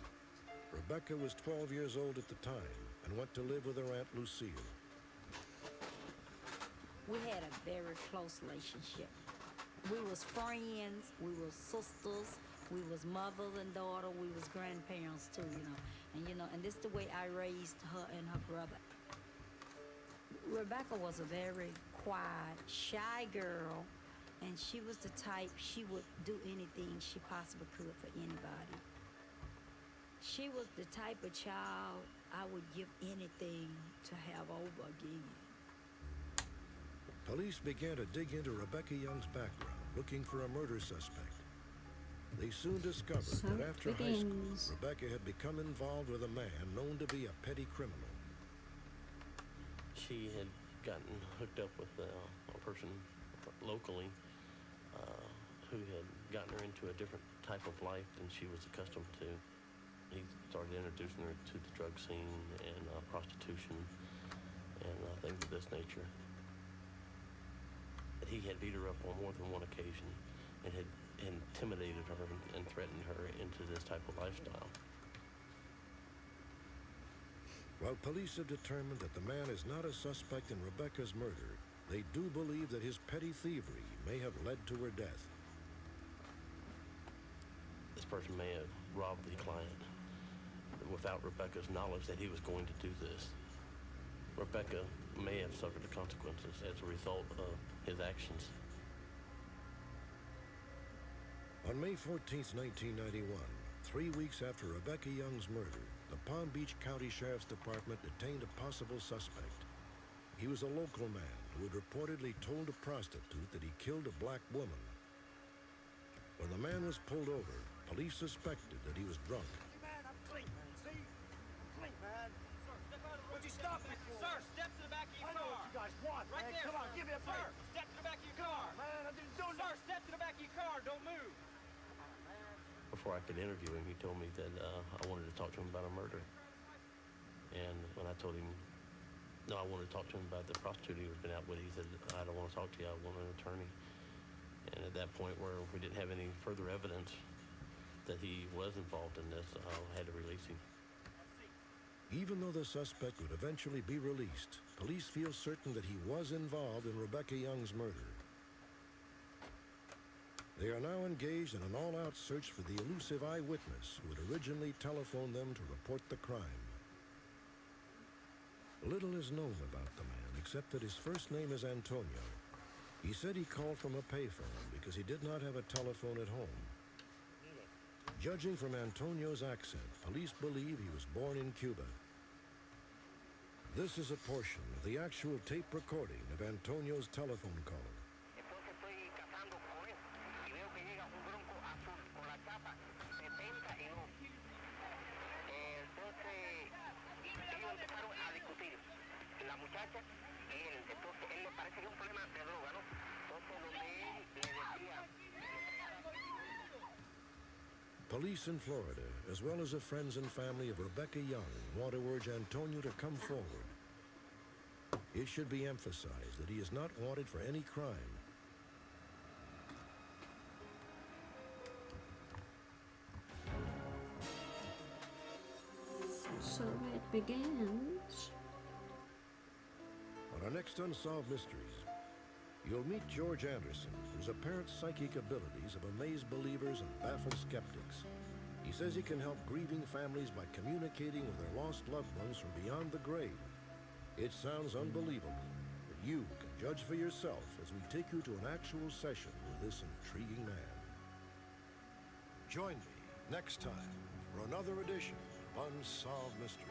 Speaker 4: Rebecca was 12 years old at the time and went to live with her Aunt Lucille.
Speaker 17: We had a very close relationship. We was friends, we was sisters, we was mother and daughter, we was grandparents too, and this is the way I raised her and her brother. Rebecca was a very quiet, shy girl, and she was the type, she would do anything she possibly could for anybody. She was the type of child I would give anything to have over again.
Speaker 4: Police began to dig into Rebecca Young's background, looking for a murder suspect. They soon discovered that after high school, Rebecca had become involved with a man known to be a petty criminal.
Speaker 23: She had gotten hooked up with a person locally who had gotten her into a different type of life than she was accustomed to. He started introducing her to the drug scene and prostitution and things of this nature. He had beat her up on more than one occasion and had intimidated her and threatened her into this type of lifestyle.
Speaker 4: While police have determined that the man is not a suspect in Rebecca's murder, they do believe that his petty thievery may have led to her death.
Speaker 23: This person may have robbed the client without Rebecca's knowledge that he was going to do this. Rebecca may have suffered the consequences as a result of his actions.
Speaker 4: On May 14th, 1991, 3 weeks after Rebecca Young's murder, the Palm Beach County Sheriff's Department detained a possible suspect. He was a local man who had reportedly told a prostitute that he killed a black woman. When the man was pulled over, police suspected that he was drunk.
Speaker 19: Man, I'm clean, man. See? I'm clean, man. Sir, step out of the road. What'd you stop me for? Sir, step to the back of your car. I know what you guys want, right man. There, come on, give me a break. Sir, step to the back of your car. Man, I didn't do nothing. Sir, step to the back of your car. Don't move.
Speaker 23: Before I could interview him, he told me that I wanted to talk to him about a murder. And when I told him, no, I wanted to talk to him about the prostitute he had been out with, he said, I don't want to talk to you, I want an attorney. And at that point where we didn't have any further evidence that he was involved in this, I had to release him.
Speaker 4: Even though the suspect would eventually be released, police feel certain that he was involved in Rebecca Young's murder. They are now engaged in an all-out search for the elusive eyewitness who had originally telephoned them to report the crime. Little is known about the man, except that his first name is Antonio. He said he called from a payphone because he did not have a telephone at home. Judging from Antonio's accent, police believe he was born in Cuba. This is a portion of the actual tape recording of Antonio's telephone call. Police in Florida, as well as the friends and family of Rebecca Young, want to urge Antonio to come forward. It should be emphasized that he is not wanted for any crime.
Speaker 1: begins.
Speaker 4: On our next Unsolved Mysteries, you'll meet George Anderson, whose apparent psychic abilities have amazed believers and baffled skeptics. He says he can help grieving families by communicating with their lost loved ones from beyond the grave. It sounds unbelievable, but you can judge for yourself as we take you to an actual session with this intriguing man. Join me next time for another edition of Unsolved Mysteries.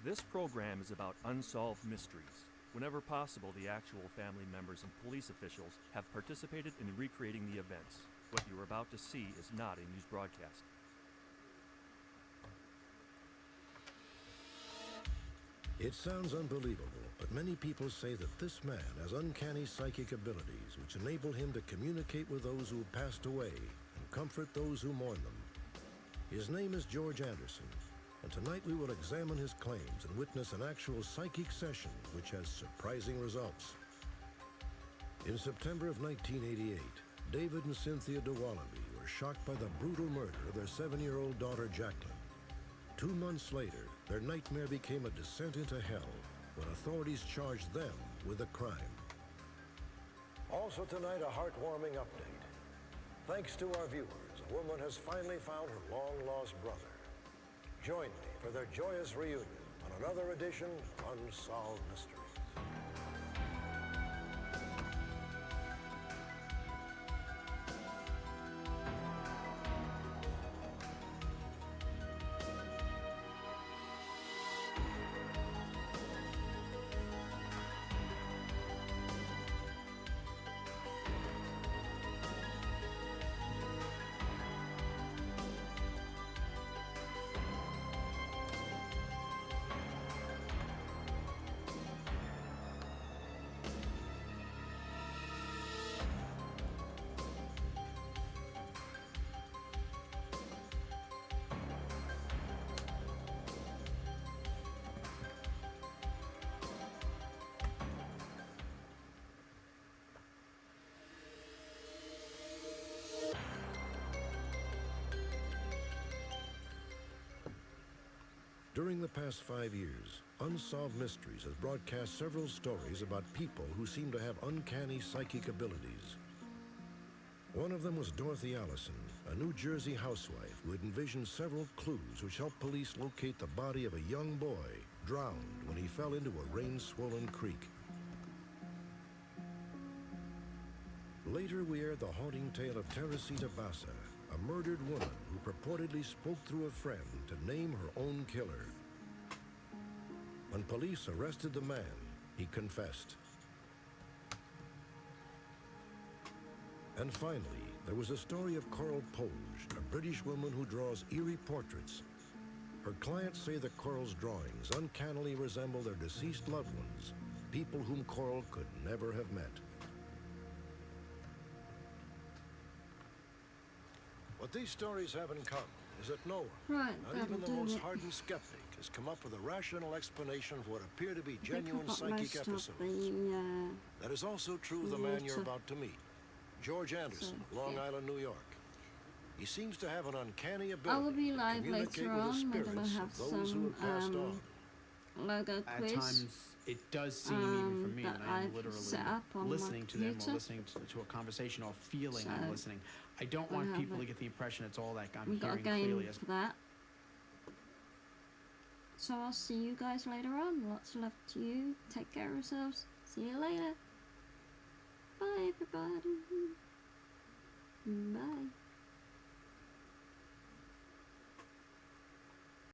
Speaker 10: This program is about unsolved mysteries. Whenever possible, the actual family members and police officials have participated in recreating the events. What you are about to see is not a news broadcast.
Speaker 4: It sounds unbelievable, but many people say that this man has uncanny psychic abilities which enable him to communicate with those who have passed away and comfort those who mourn them. His name is George Anderson, and tonight we will examine his claims and witness an actual psychic session which has surprising results. In September of 1988, David and Cynthia DeWallaby were shocked by the brutal murder of their 7-year-old daughter Jacqueline. 2 months later, their nightmare became a descent into hell when authorities charged them with a crime. Also tonight, a heartwarming update. Thanks to our viewers, a woman has finally found her long-lost brother. Join me for their joyous reunion on another edition of Unsolved Mysteries. During the past 5 years, Unsolved Mysteries has broadcast several stories about people who seem to have uncanny psychic abilities. One of them was Dorothy Allison, a New Jersey housewife who had envisioned several clues which helped police locate the body of a young boy drowned when he fell into a rain-swollen creek. Later, we aired the haunting tale of Teresita Bassa, a murdered woman who purportedly spoke through a friend to name her own killer. When police arrested the man, he confessed. And finally, there was a story of Coral Polge, a British woman who draws eerie portraits. Her clients say that Coral's drawings uncannily resemble their deceased loved ones, people whom Coral could never have met. What these stories have in common is that no one, not even the most hardened skeptic, has come up with a rational explanation for what appear to be genuine psychic episodes. That is also true of the man you're about to meet, George Anderson, Long Island, New York. He seems to have an uncanny ability
Speaker 1: I will be
Speaker 4: to
Speaker 1: live
Speaker 4: communicate
Speaker 1: later
Speaker 4: with the
Speaker 1: on. We're
Speaker 4: spirits
Speaker 1: going to have
Speaker 4: of those who have passed
Speaker 1: some
Speaker 4: on.
Speaker 1: logo quiz.
Speaker 14: At times, it does seem, even for me,
Speaker 1: that
Speaker 14: when I'm
Speaker 1: I've
Speaker 14: literally
Speaker 1: set up on
Speaker 14: listening to
Speaker 1: my
Speaker 14: them or
Speaker 1: computer.
Speaker 14: listening to a conversation or feeling I'm
Speaker 1: So,
Speaker 14: listening. I don't
Speaker 1: we'll
Speaker 14: want
Speaker 1: have
Speaker 14: people to
Speaker 1: it.
Speaker 14: get the impression it's all that I'm
Speaker 1: We've got a
Speaker 14: hearing
Speaker 1: game
Speaker 14: clearly.
Speaker 1: for that. So I'll see you guys later on. Lots of love to you. Take care of yourselves. See you later. Bye, everybody. Bye.